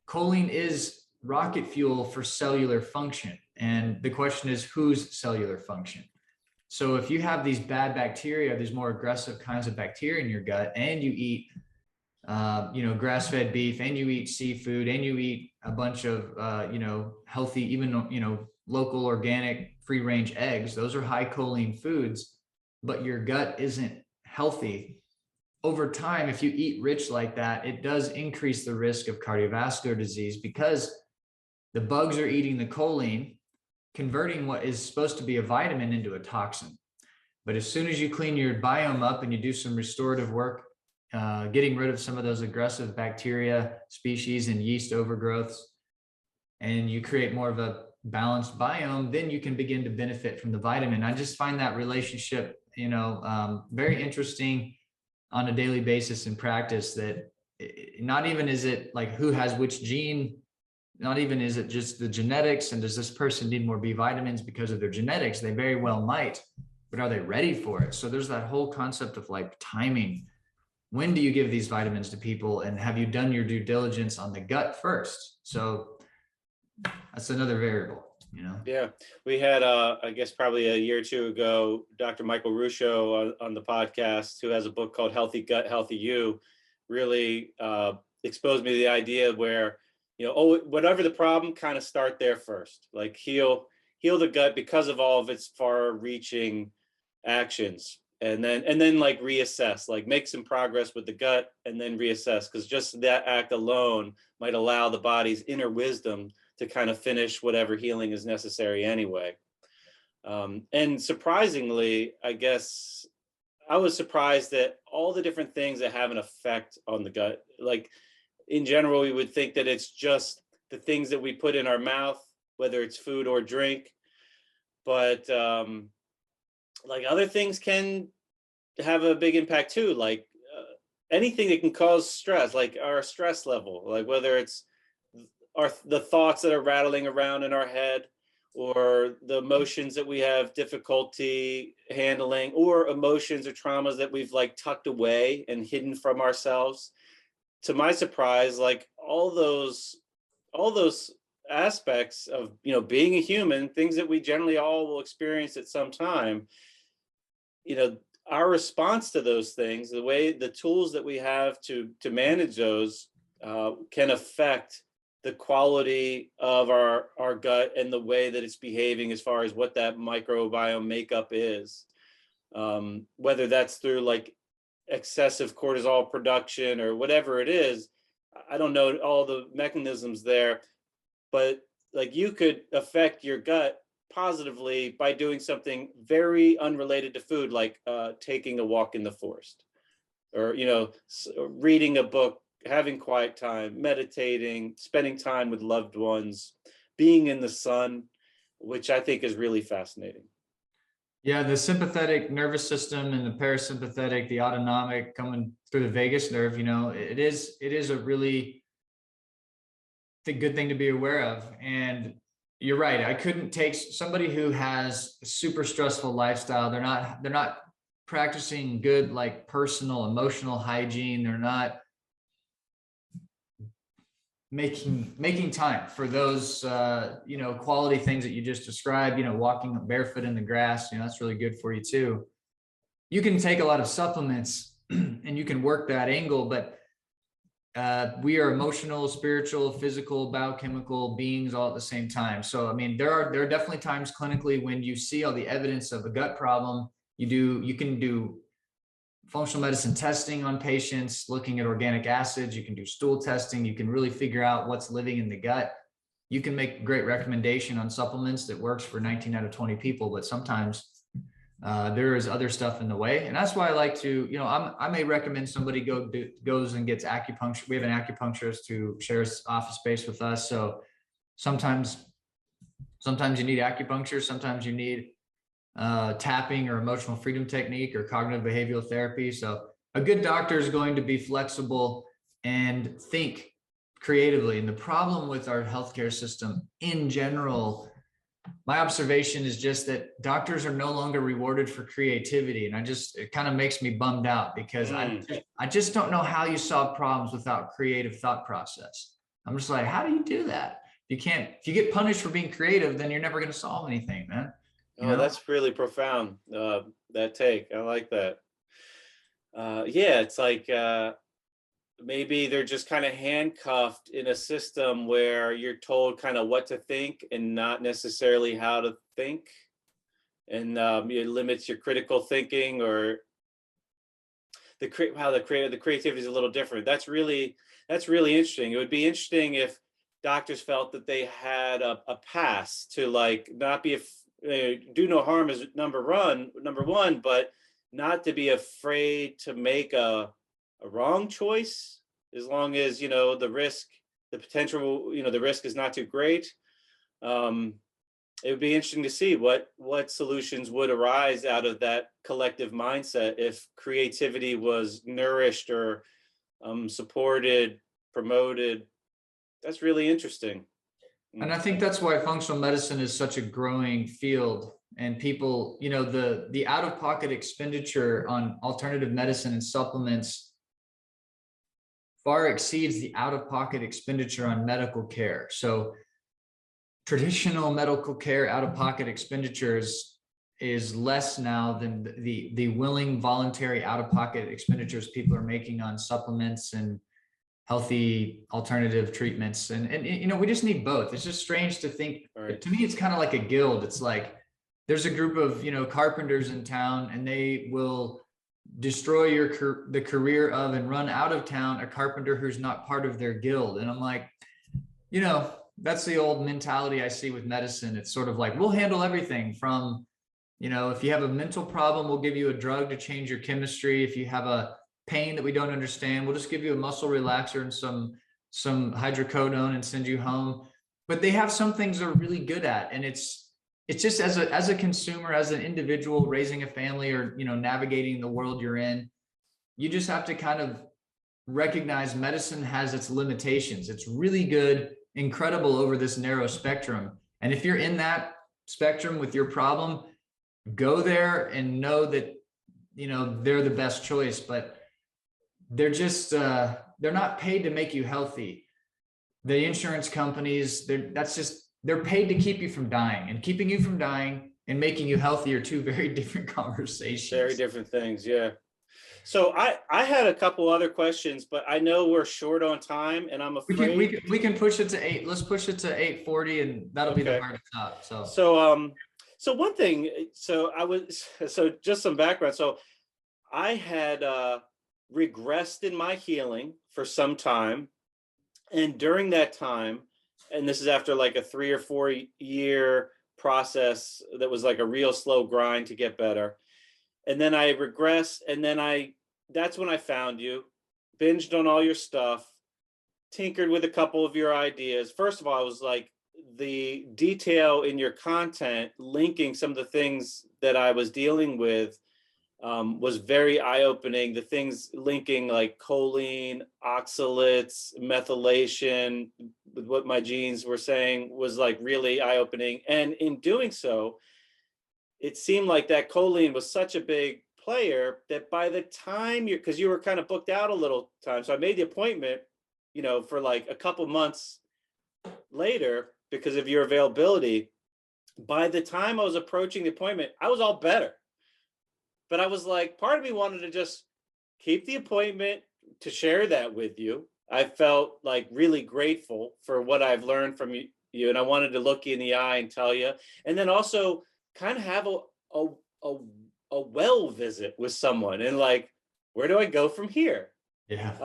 Choline is rocket fuel for cellular function. And the question is, whose cellular function? So if you have these bad bacteria, these more aggressive kinds of bacteria in your gut, and you eat, grass-fed beef, and you eat seafood, and you eat a bunch of, healthy, even, local, organic, free-range eggs, those are high choline foods, but your gut isn't healthy. Over time, if you eat rich like that, it does increase the risk of cardiovascular disease because the bugs are eating the choline, converting what is supposed to be a vitamin into a toxin. But as soon as you clean your biome up and you do some restorative work, getting rid of some of those aggressive bacteria species and yeast overgrowths, and you create more of a balanced biome, then you can begin to benefit from the vitamin. I just find that relationship, very interesting on a daily basis in practice, that not even is it like who has which gene, not even is it just the genetics and does this person need more B vitamins because of their genetics? They very well might, but are they ready for it? So there's that whole concept of like timing. When do you give these vitamins to people, and have you done your due diligence on the gut first? So that's another variable. Yeah, we had I guess probably a year or two ago, Dr. Michael Ruscio on the podcast, who has a book called Healthy Gut, Healthy You, really exposed me to the idea where, whatever the problem, kind of start there first, like heal the gut because of all of its far-reaching actions, and then like reassess, like make some progress with the gut and then reassess, because just that act alone might allow the body's inner wisdom to kind of finish whatever healing is necessary anyway. And surprisingly, I guess I was surprised that all the different things that have an effect on the gut, like in general, we would think that it's just the things that we put in our mouth, whether it's food or drink, but like other things can have a big impact too, like anything that can cause stress, like our stress level, like whether it's the thoughts that are rattling around in our head, or the emotions that we have difficulty handling, or emotions or traumas that we've like tucked away and hidden from ourselves. To my surprise, like all those aspects of, being a human, things that we generally all will experience at some time, our response to those things, the tools that we have to manage those can affect the quality of our gut and the way that it's behaving as far as what that microbiome makeup is. Whether that's through like excessive cortisol production or whatever it is, I don't know all the mechanisms there, but like you could affect your gut positively by doing something very unrelated to food, like taking a walk in the forest, or reading a book, having quiet time, meditating, spending time with loved ones, being in the sun, which I think is really fascinating. Yeah, the sympathetic nervous system and the parasympathetic, the autonomic coming through the vagus nerve, it is a really good thing to be aware of. And you're right. I couldn't take somebody who has a super stressful lifestyle. They're not practicing good, like personal, emotional hygiene. They're not making time for those, quality things that you just described, walking barefoot in the grass, that's really good for you too. You can take a lot of supplements and you can work that angle, but we are emotional, spiritual, physical, biochemical beings all at the same time. So, I mean, there are definitely times clinically when you see all the evidence of a gut problem. You can do functional medicine testing on patients, looking at organic acids. You can do stool testing. You can really figure out what's living in the gut. You can make a great recommendation on supplements that works for 19 out of 20 people, but sometimes there is other stuff in the way. And that's why I like to, I may recommend somebody goes and gets acupuncture. We have an acupuncturist who shares office space with us. So sometimes you need acupuncture. Sometimes you need tapping or emotional freedom technique or cognitive behavioral therapy. So a good doctor is going to be flexible and think creatively. And the problem with our healthcare system in general, my observation is just that doctors are no longer rewarded for creativity. And it kind of makes me bummed out because I just don't know how you solve problems without creative thought process. I'm just like, how do you do that? If you get punished for being creative, then you're never going to solve anything, man. That's really profound. That take, I like that. Yeah, it's like maybe they're just kind of handcuffed in a system where you're told kind of what to think and not necessarily how to think, and it limits your critical thinking, or the creativity is a little different. That's really interesting. It would be interesting if doctors felt that they had a pass to like not be do no harm is number one, but not to be afraid to make a wrong choice, as long as the risk is not too great. It would be interesting to see what solutions would arise out of that collective mindset if creativity was nourished or supported, promoted. That's really interesting. And I think that's why functional medicine is such a growing field, and people, the out-of-pocket expenditure on alternative medicine and supplements far exceeds the out-of-pocket expenditure on medical care. So traditional medical care out-of-pocket expenditures is less now than the willing voluntary out-of-pocket expenditures people are making on supplements and healthy alternative treatments. And we just need both. It's just strange to think, right. To me, it's kind of like a guild. It's like there's a group of, carpenters in town, and they will destroy the career of and run out of town a carpenter who's not part of their guild. And I'm like, that's the old mentality I see with medicine. It's sort of like, we'll handle everything from, if you have a mental problem, we'll give you a drug to change your chemistry. If you have a pain that we don't understand, we'll just give you a muscle relaxer and some hydrocodone and send you home. But they have some things they're really good at. And it's just as a consumer, as an individual raising a family, or navigating the world you're in, you just have to kind of recognize medicine has its limitations. It's really good, incredible over this narrow spectrum. And if you're in that spectrum with your problem, go there and know that they're the best choice. But they're just they're not paid to make you healthy. The insurance companies, they're paid to keep you from dying, and keeping you from dying and making you healthy are two very different conversations. Very different things. Yeah. So I had a couple other questions, but I know we're short on time, and I'm afraid we can push it to 8. Let's push it to 8:40, and that'll be the hard stop. So one thing, so just some background. So I had regressed in my healing for some time, and during that time, and this is after like a 3 or 4 year process that was like a real slow grind to get better, and then I regressed, and then that's when I found you, binged on all your stuff, tinkered with a couple of your ideas. First of all, I was like, the detail in your content linking some of the things that I was dealing with was very eye-opening. The things linking like choline, oxalates, methylation, with what my genes were saying was like really eye-opening. And in doing so, it seemed like that choline was such a big player that by the time because you were kind of booked out a little time. So I made the appointment, for like a couple months later because of your availability. By the time I was approaching the appointment, I was all better. But I was like, part of me wanted to just keep the appointment to share that with you. I felt like really grateful for what I've learned from you. And I wanted to look you in the eye and tell you. And then also kind of have a well visit with someone and like, where do I go from here? Yeah.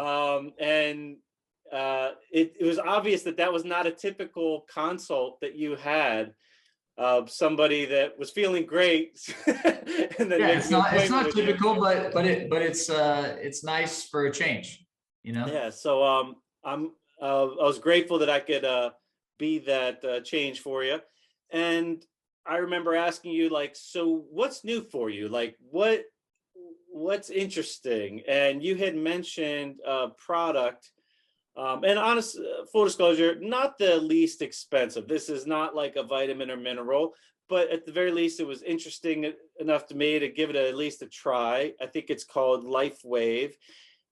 It was obvious that was not a typical consult that you had. Somebody that was feeling great. And then it's not typical, but it's nice for a change, Yeah. So I was grateful that I could be that change for you. And I remember asking you like, so what's new for you? Like what's interesting? And you had mentioned a product. And honest, full disclosure, not the least expensive. This is not like a vitamin or mineral, but at the very least, it was interesting enough to me to give it at least a try. I think it's called Life Wave.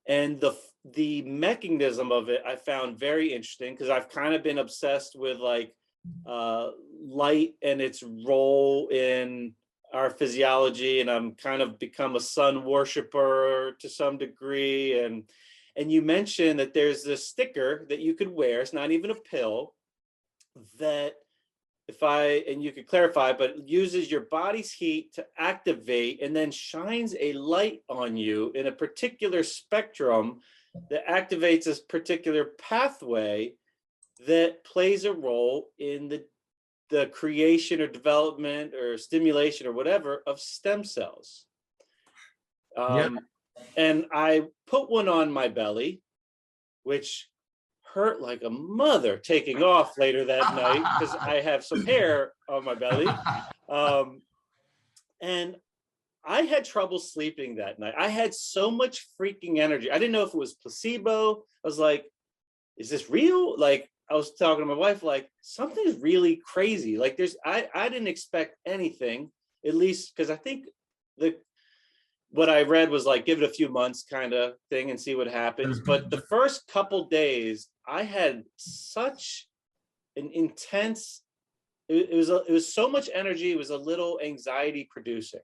And the mechanism of it, I found very interesting because I've kind of been obsessed with like light and its role in our physiology. And I'm kind of become a sun worshiper to some degree. And you mentioned that there's this sticker that you could wear. It's not even a pill that and you could clarify, but it uses your body's heat to activate and then shines a light on you in a particular spectrum that activates this particular pathway that plays a role in the creation or development or stimulation or whatever of stem cells. And I put one on my belly, which hurt like a mother taking off later that night because I have some hair on my belly. And I had trouble sleeping that night. I had so much freaking energy. I didn't know if it was placebo. I was like, is this real? Like, I was talking to my wife, like, something's really crazy. Like, I didn't expect anything, at least because I think what I read was like, give it a few months kind of thing and see what happens. But the first couple days, I had such an intense, it was so much energy. It was a little anxiety producing.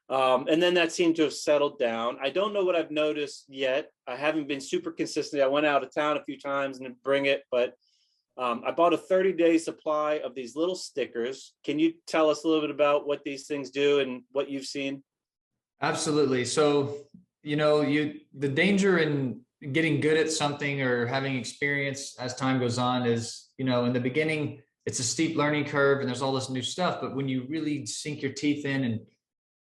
And then that seemed to have settled down. I don't know what I've noticed yet. I haven't been super consistent. I went out of town a few times and didn't bring it, but I bought a 30-day supply of these little stickers. Can you tell us a little bit about what these things do and what you've seen? Absolutely. So, the danger in getting good at something or having experience as time goes on is, in the beginning, it's a steep learning curve and there's all this new stuff. But when you really sink your teeth in and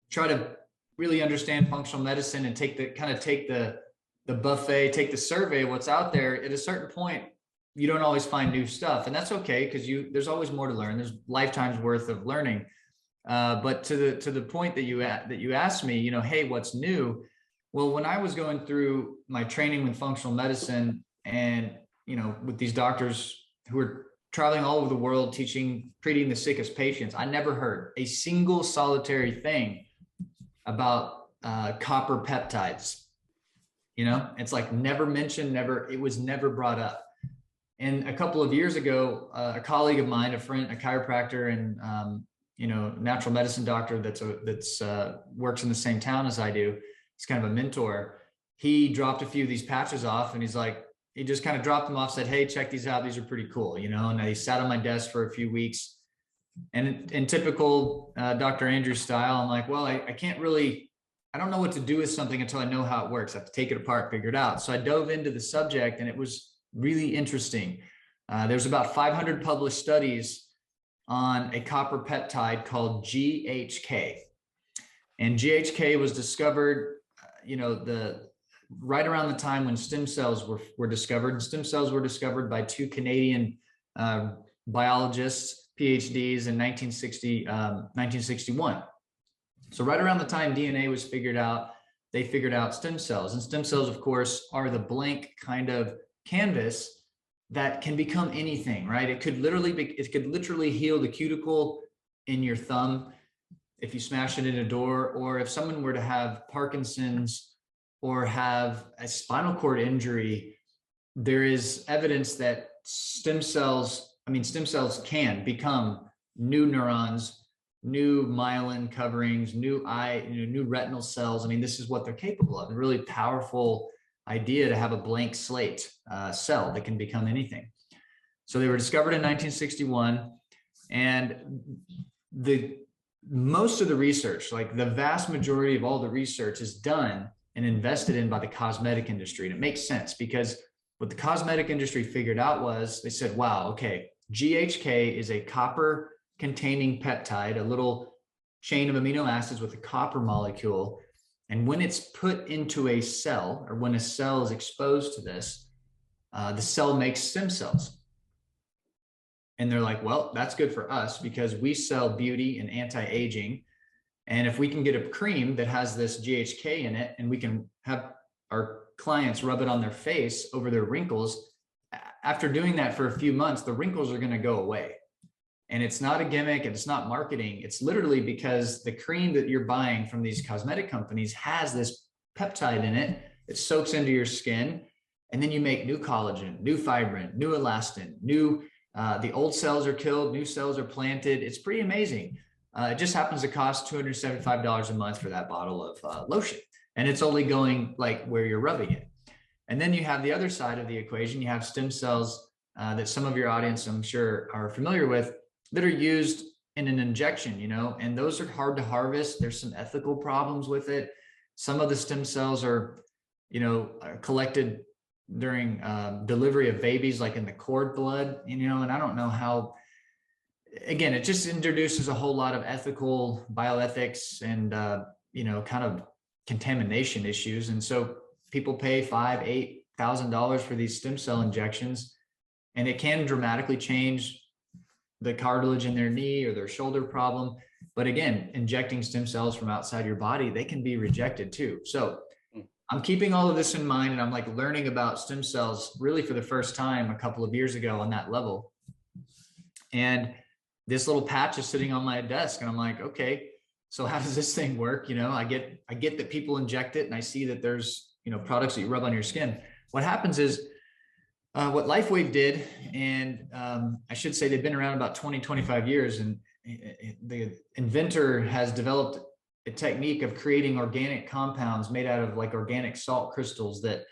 try to really understand functional medicine and take the buffet, take the survey of what's out there, at a certain point, you don't always find new stuff. And that's okay, because there's always more to learn. There's lifetimes worth of learning. But to the point that you asked me, hey, what's new? Well, when I was going through my training with functional medicine and, with these doctors who were traveling all over the world, treating the sickest patients, I never heard a single solitary thing about copper peptides. It's like never mentioned, it was never brought up. And a couple of years ago, a colleague of mine, a friend, a chiropractor, and natural medicine doctor that's works in the same town as I do. He's kind of a mentor. He dropped a few of these patches off, and he just kind of dropped them off, said, hey, check these out. These are pretty cool, and he sat on my desk for a few weeks. And in typical Dr. Andrews style, I'm like, well, I don't know what to do with something until I know how it works. I have to take it apart, figure it out. So I dove into the subject, and it was really interesting. There's about 500 published studies on a copper peptide called GHK. And GHK was discovered, right around the time when stem cells were discovered. And stem cells were discovered by two Canadian biologists, PhDs, in 1961. So right around the time DNA was figured out, they figured out stem cells. And stem cells, of course, are the blank kind of canvas that can become anything, right? It could literally heal the cuticle in your thumb. if you smash it in a door, or if someone were to have Parkinson's or have a spinal cord injury, there is evidence that stem cells can become new neurons, new myelin coverings, new retinal cells. I mean, this is what they're capable of. A really powerful idea to have a blank slate cell that can become anything. So they were discovered in 1961, and most of the research, like the vast majority of all the research, is done and invested in by the cosmetic industry. And it makes sense, because what the cosmetic industry figured out was, they said, wow, okay, GHK is a copper containing peptide, a little chain of amino acids with a copper molecule. And when it's put into a cell, or when a cell is exposed to this, the cell makes stem cells. And they're like, well, that's good for us because we sell beauty and anti-aging. And if we can get a cream that has this GHK in it, and we can have our clients rub it on their face over their wrinkles, after doing that for a few months, the wrinkles are going to go away. And it's not a gimmick, and it's not marketing. It's literally because the cream that you're buying from these cosmetic companies has this peptide in it. It soaks into your skin, and then you make new collagen, new fibrin, new elastin, the old cells are killed, new cells are planted. It's pretty amazing. It just happens to cost $275 a month for that bottle of lotion. And it's only going like where you're rubbing it. And then you have the other side of the equation. You have stem cells that some of your audience, I'm sure, are familiar with, that are used in an injection, and those are hard to harvest. There's some ethical problems with it. Some of the stem cells are collected during delivery of babies, like in the cord blood, and I don't know how, again, it just introduces a whole lot of ethical bioethics and, kind of contamination issues. And so people pay $5,000, $8,000 for these stem cell injections, and it can dramatically change the cartilage in their knee or their shoulder problem. But again, injecting stem cells from outside your body, they can be rejected too. So I'm keeping all of this in mind, and I'm like learning about stem cells really for the first time a couple of years ago on that level. And this little patch is sitting on my desk, and I'm like, okay, so how does this thing work? I get that people inject it, and I see that there's, products that you rub on your skin. What happens is what LifeWave did, and I should say they've been around about 20, 25 years, and the inventor has developed a technique of creating organic compounds made out of like organic salt crystals that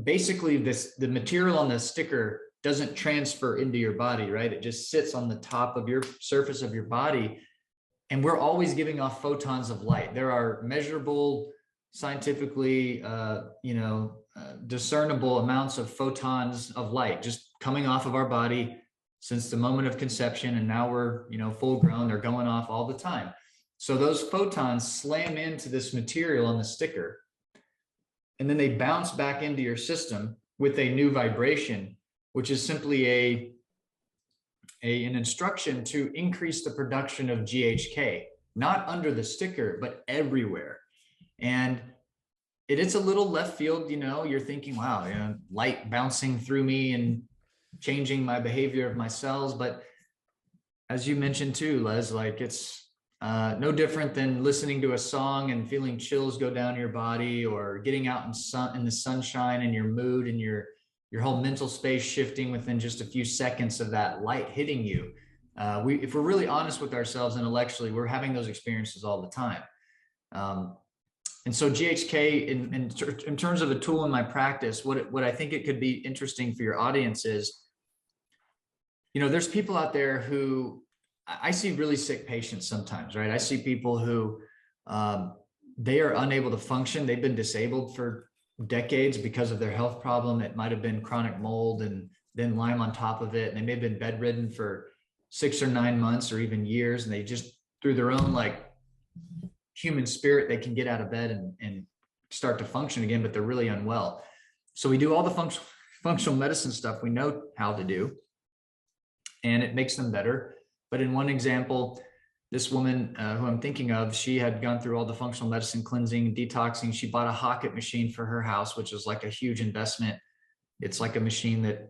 basically the material on the sticker doesn't transfer into your body, right? It just sits on the top of your surface of your body. And we're always giving off photons of light. There are measurable, scientifically, discernible amounts of photons of light just coming off of our body since the moment of conception. And now we're, full grown, they're going off all the time. So those photons slam into this material on the sticker, and then they bounce back into your system with a new vibration, which is simply an instruction to increase the production of GHK, not under the sticker, but everywhere. And it's a little left field, you're thinking, wow, light bouncing through me and changing my behavior of my cells. But as you mentioned too, Les, like it's no different than listening to a song and feeling chills go down your body, or getting out in the sunshine, and your mood and your whole mental space shifting within just a few seconds of that light hitting you. If we're really honest with ourselves intellectually, we're having those experiences all the time. And so GHK, in terms of a tool in my practice, what I think it could be interesting for your audience is, there's people out there who, I see really sick patients sometimes, right? I see people who they are unable to function. They've been disabled for decades because of their health problem. It might have been chronic mold and then Lyme on top of it. And they may have been bedridden for 6 or 9 months or even years. And they just, through their own like human spirit, they can get out of bed and start to function again, but they're really unwell. So we do all the functional medicine stuff we know how to do, and it makes them better. But in one example, this woman who I'm thinking of, she had gone through all the functional medicine cleansing and detoxing. She bought a Hocket machine for her house, which is like a huge investment. It's like a machine that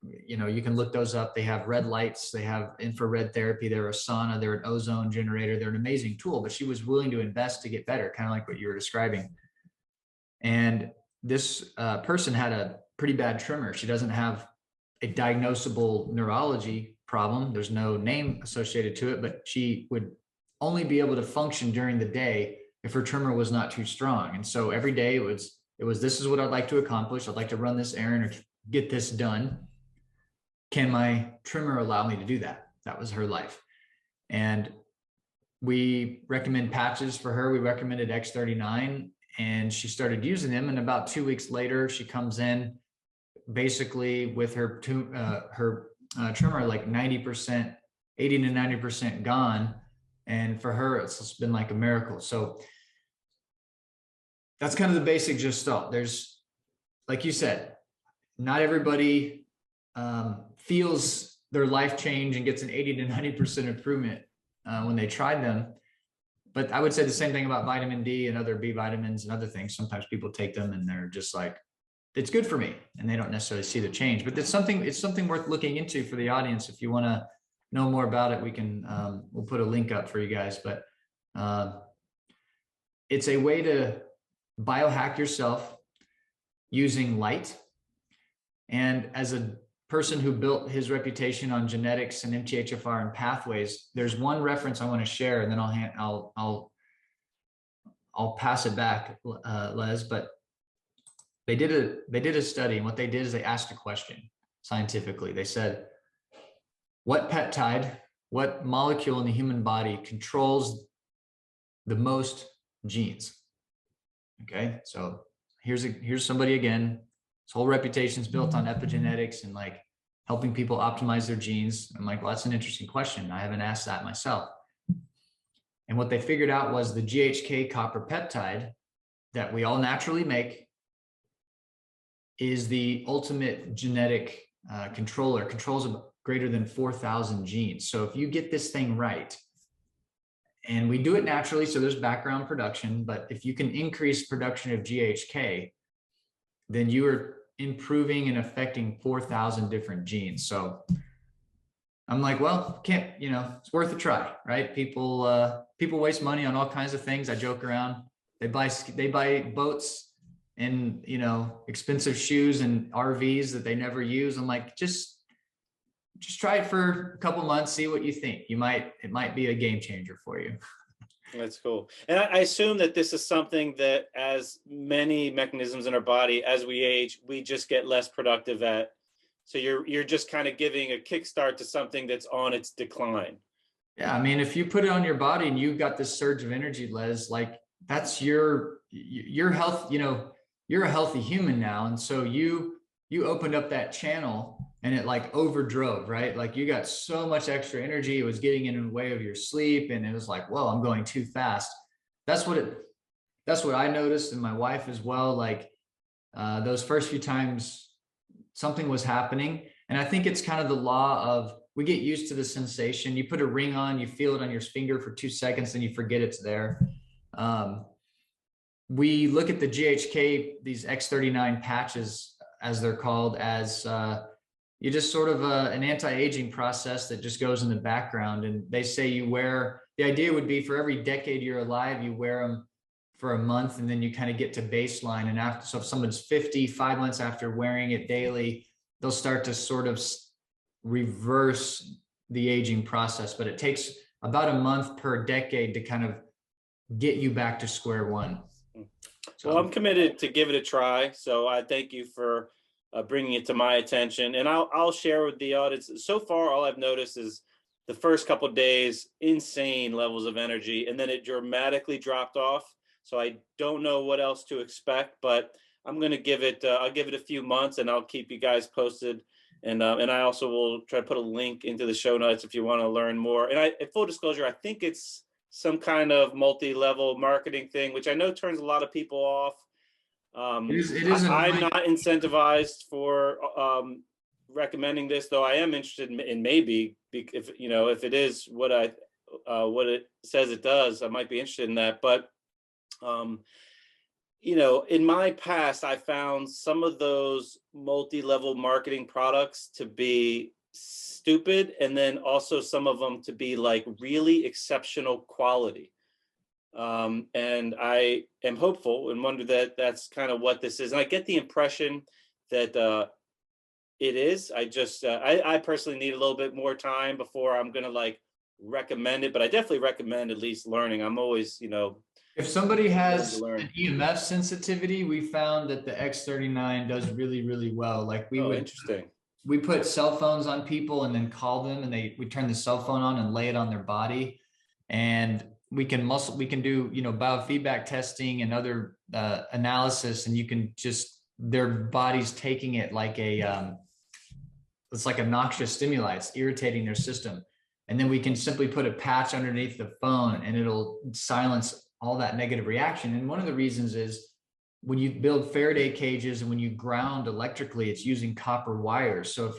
you can look those up. They have red lights, they have infrared therapy, they're a sauna, they're an ozone generator, they're an amazing tool, but she was willing to invest to get better, kind of like what you were describing. And this person had a pretty bad tremor. She doesn't have a diagnosable neurology problem. There's no name associated to it, but she would only be able to function during the day if her tremor was not too strong. And so every day it was, this is what I'd like to accomplish. I'd like to run this errand or get this done. Can my tremor allow me to do that? That was her life. And we recommend patches for her. We recommended X39, and she started using them. And about 2 weeks later, she comes in basically with her tremor like 90%, 80 to 90% gone. And for her, it's been like a miracle. So that's kind of the basic gestalt. There's, like you said, not everybody feels their life change and gets an 80 to 90% improvement when they tried them. But I would say the same thing about vitamin D and other B vitamins and other things. Sometimes people take them and they're just like, it's good for me, and they don't necessarily see the change. But it's something worth looking into for the audience. If you want to know more about it, we can we'll put a link up for you guys. But it's a way to biohack yourself using light. And as a person who built his reputation on genetics and MTHFR and pathways, there's one reference I want to share, and then I'll pass it back, Les. But they did a study, and what they did is they asked a question scientifically. They said, what peptide, what molecule in the human body controls the most genes? Okay, so here's somebody again. His whole reputation is built on epigenetics and like helping people optimize their genes. I'm like, well, that's an interesting question. I haven't asked that myself. And what they figured out was the GHK copper peptide that we all naturally make is the ultimate genetic controller, controls greater than 4,000 genes. So if you get this thing right, and we do it naturally, so there's background production, but if you can increase production of GHK, then you are improving and affecting 4,000 different genes. So I'm like, well, it's worth a try, right? People waste money on all kinds of things. I joke around. They buy boats and, expensive shoes and RVs that they never use. I'm like, just try it for a couple months, see what you think. It might be a game changer for you. That's cool. And I assume that this is something that, as many mechanisms in our body, as we age, we just get less productive at. So you're just kind of giving a kickstart to something that's on its decline. Yeah, I mean, if you put it on your body and you've got this surge of energy, Les, like that's your health. You're a healthy human now, and so you opened up that channel. And it like overdrove, right? Like you got so much extra energy. It was getting in the way of your sleep. And it was like, well, I'm going too fast. That's what I noticed, and my wife as well. Like those first few times something was happening. And I think it's kind of the law of, we get used to the sensation. You put a ring on, you feel it on your finger for 2 seconds, then you forget it's there. We look at the GHK, these X39 patches, as they're called, as you just sort of an anti-aging process that just goes in the background. And they say the idea would be for every decade you're alive, you wear them for a month, and then you kind of get to baseline. And so if someone's 50, 5 months after wearing it daily, they'll start to sort of reverse the aging process. But it takes about a month per decade to kind of get you back to square one. So, well, I'm committed to give it a try. So I thank you for bringing it to my attention, and I'll share with the audience. So far, all I've noticed is the first couple of days, insane levels of energy, and then it dramatically dropped off. So I don't know what else to expect, but I'm going to give it. I'll give it a few months, and I'll keep you guys posted. And I also will try to put a link into the show notes if you want to learn more. And full disclosure, I think it's some kind of multi-level marketing thing, which I know turns a lot of people off. I'm not incentivized for recommending this, though I am interested in maybe, if it is what it says it does, I might be interested in that. But in my past, I found some of those multi-level marketing products to be stupid, and then also some of them to be like really exceptional quality. And I am hopeful and wonder that that's kind of what this is. And I get the impression that it is. I personally need a little bit more time before I'm going to like recommend it, but I definitely recommend at least learning. I'm always, If somebody has learn. an EMF sensitivity, we found that the X39 does really, really well. Like Interesting. we put cell phones on people and then call them, and we turn the cell phone on and lay it on their body, and we can do, biofeedback testing and other analysis, and you can just, their body's taking it like it's like a noxious stimuli. It's irritating their system. And then we can simply put a patch underneath the phone and it'll silence all that negative reaction. And one of the reasons is when you build Faraday cages and when you ground electrically, it's using copper wires. So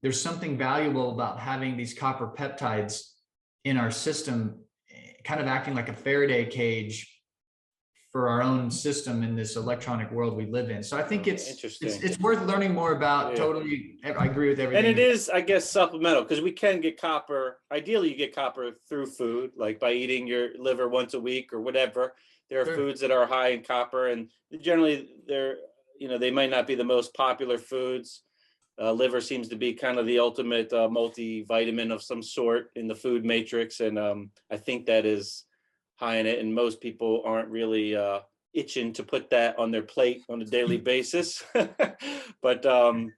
there's something valuable about having these copper peptides in our system, kind of acting like a Faraday cage for our own system in this electronic world we live in. So I think it's worth learning more about. Yeah. Totally, I agree with everything. And it is, I guess, supplemental, because we can get copper. Ideally, you get copper through food, like by eating your liver once a week or whatever. There are foods that are high in copper, and generally they might not be the most popular foods. Liver seems to be kind of the ultimate multivitamin of some sort in the food matrix, and I think that is high in it, and most people aren't really itching to put that on their plate on a daily basis. But and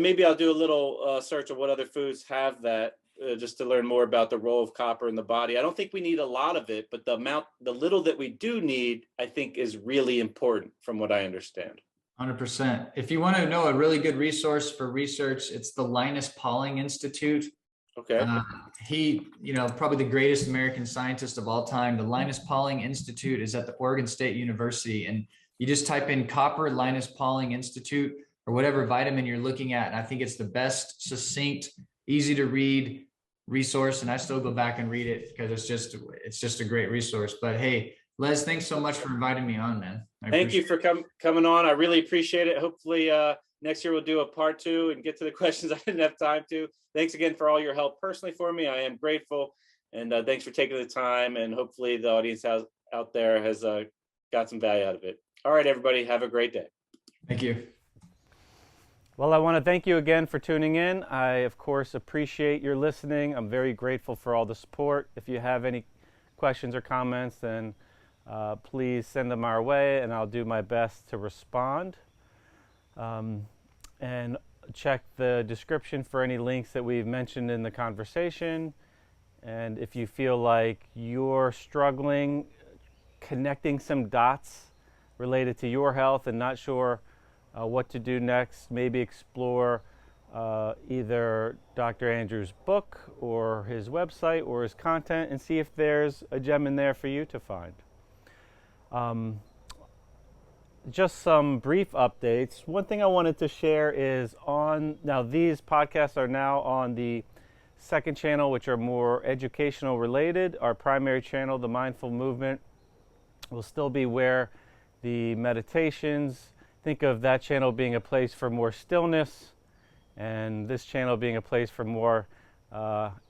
maybe I'll do a little search of what other foods have that, just to learn more about the role of copper in the body. I don't think we need a lot of it, but the little that we do need, I think, is really important from what I understand. 100%. If you want to know a really good resource for research, it's the Linus Pauling Institute. Okay. He, probably the greatest American scientist of all time. The Linus Pauling Institute is at the Oregon State University, and you just type in copper Linus Pauling Institute or whatever vitamin you're looking at, and I think it's the best, succinct, easy to read resource. And I still go back and read it because it's just a great resource. But hey, Les, thanks so much for inviting me on, man. Thank you for coming on. I really appreciate it. Hopefully next year we'll do a part 2 and get to the questions I didn't have time to. Thanks again for all your help personally for me. I am grateful. And thanks for taking the time. And hopefully the audience out there has got some value out of it. All right, everybody, have a great day. Thank you. Well, I want to thank you again for tuning in. I, of course, appreciate your listening. I'm very grateful for all the support. If you have any questions or comments, then please send them our way, and I'll do my best to respond. And check the description for any links that we've mentioned in the conversation. And if you feel like you're struggling connecting some dots related to your health and not sure what to do next, maybe explore either Dr. Andrew's book or his website or his content and see if there's a gem in there for you to find. Just some brief updates. One thing I wanted to share is now these podcasts are now on the second channel, which are more educational related. Our primary channel, the Mindful Movement, will still be where the meditations, think of that channel being a place for more stillness, and this channel being a place for more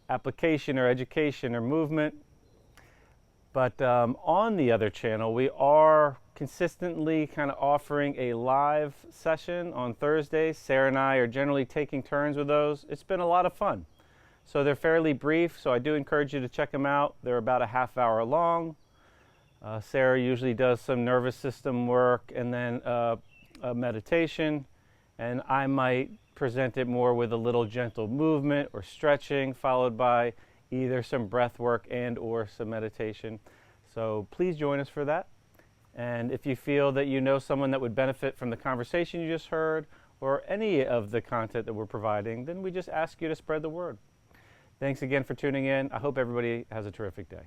application or education or movement. But on the other channel, we are consistently kind of offering a live session on Thursdays. Sarah and I are generally taking turns with those. It's been a lot of fun. So they're fairly brief, so I do encourage you to check them out. They're about a half hour long. Sarah usually does some nervous system work and then a meditation, and I might present it more with a little gentle movement or stretching, followed by either some breath work and or some meditation. So please join us for that. And if you feel that you know someone that would benefit from the conversation you just heard or any of the content that we're providing, then we just ask you to spread the word. Thanks again for tuning in. I hope everybody has a terrific day.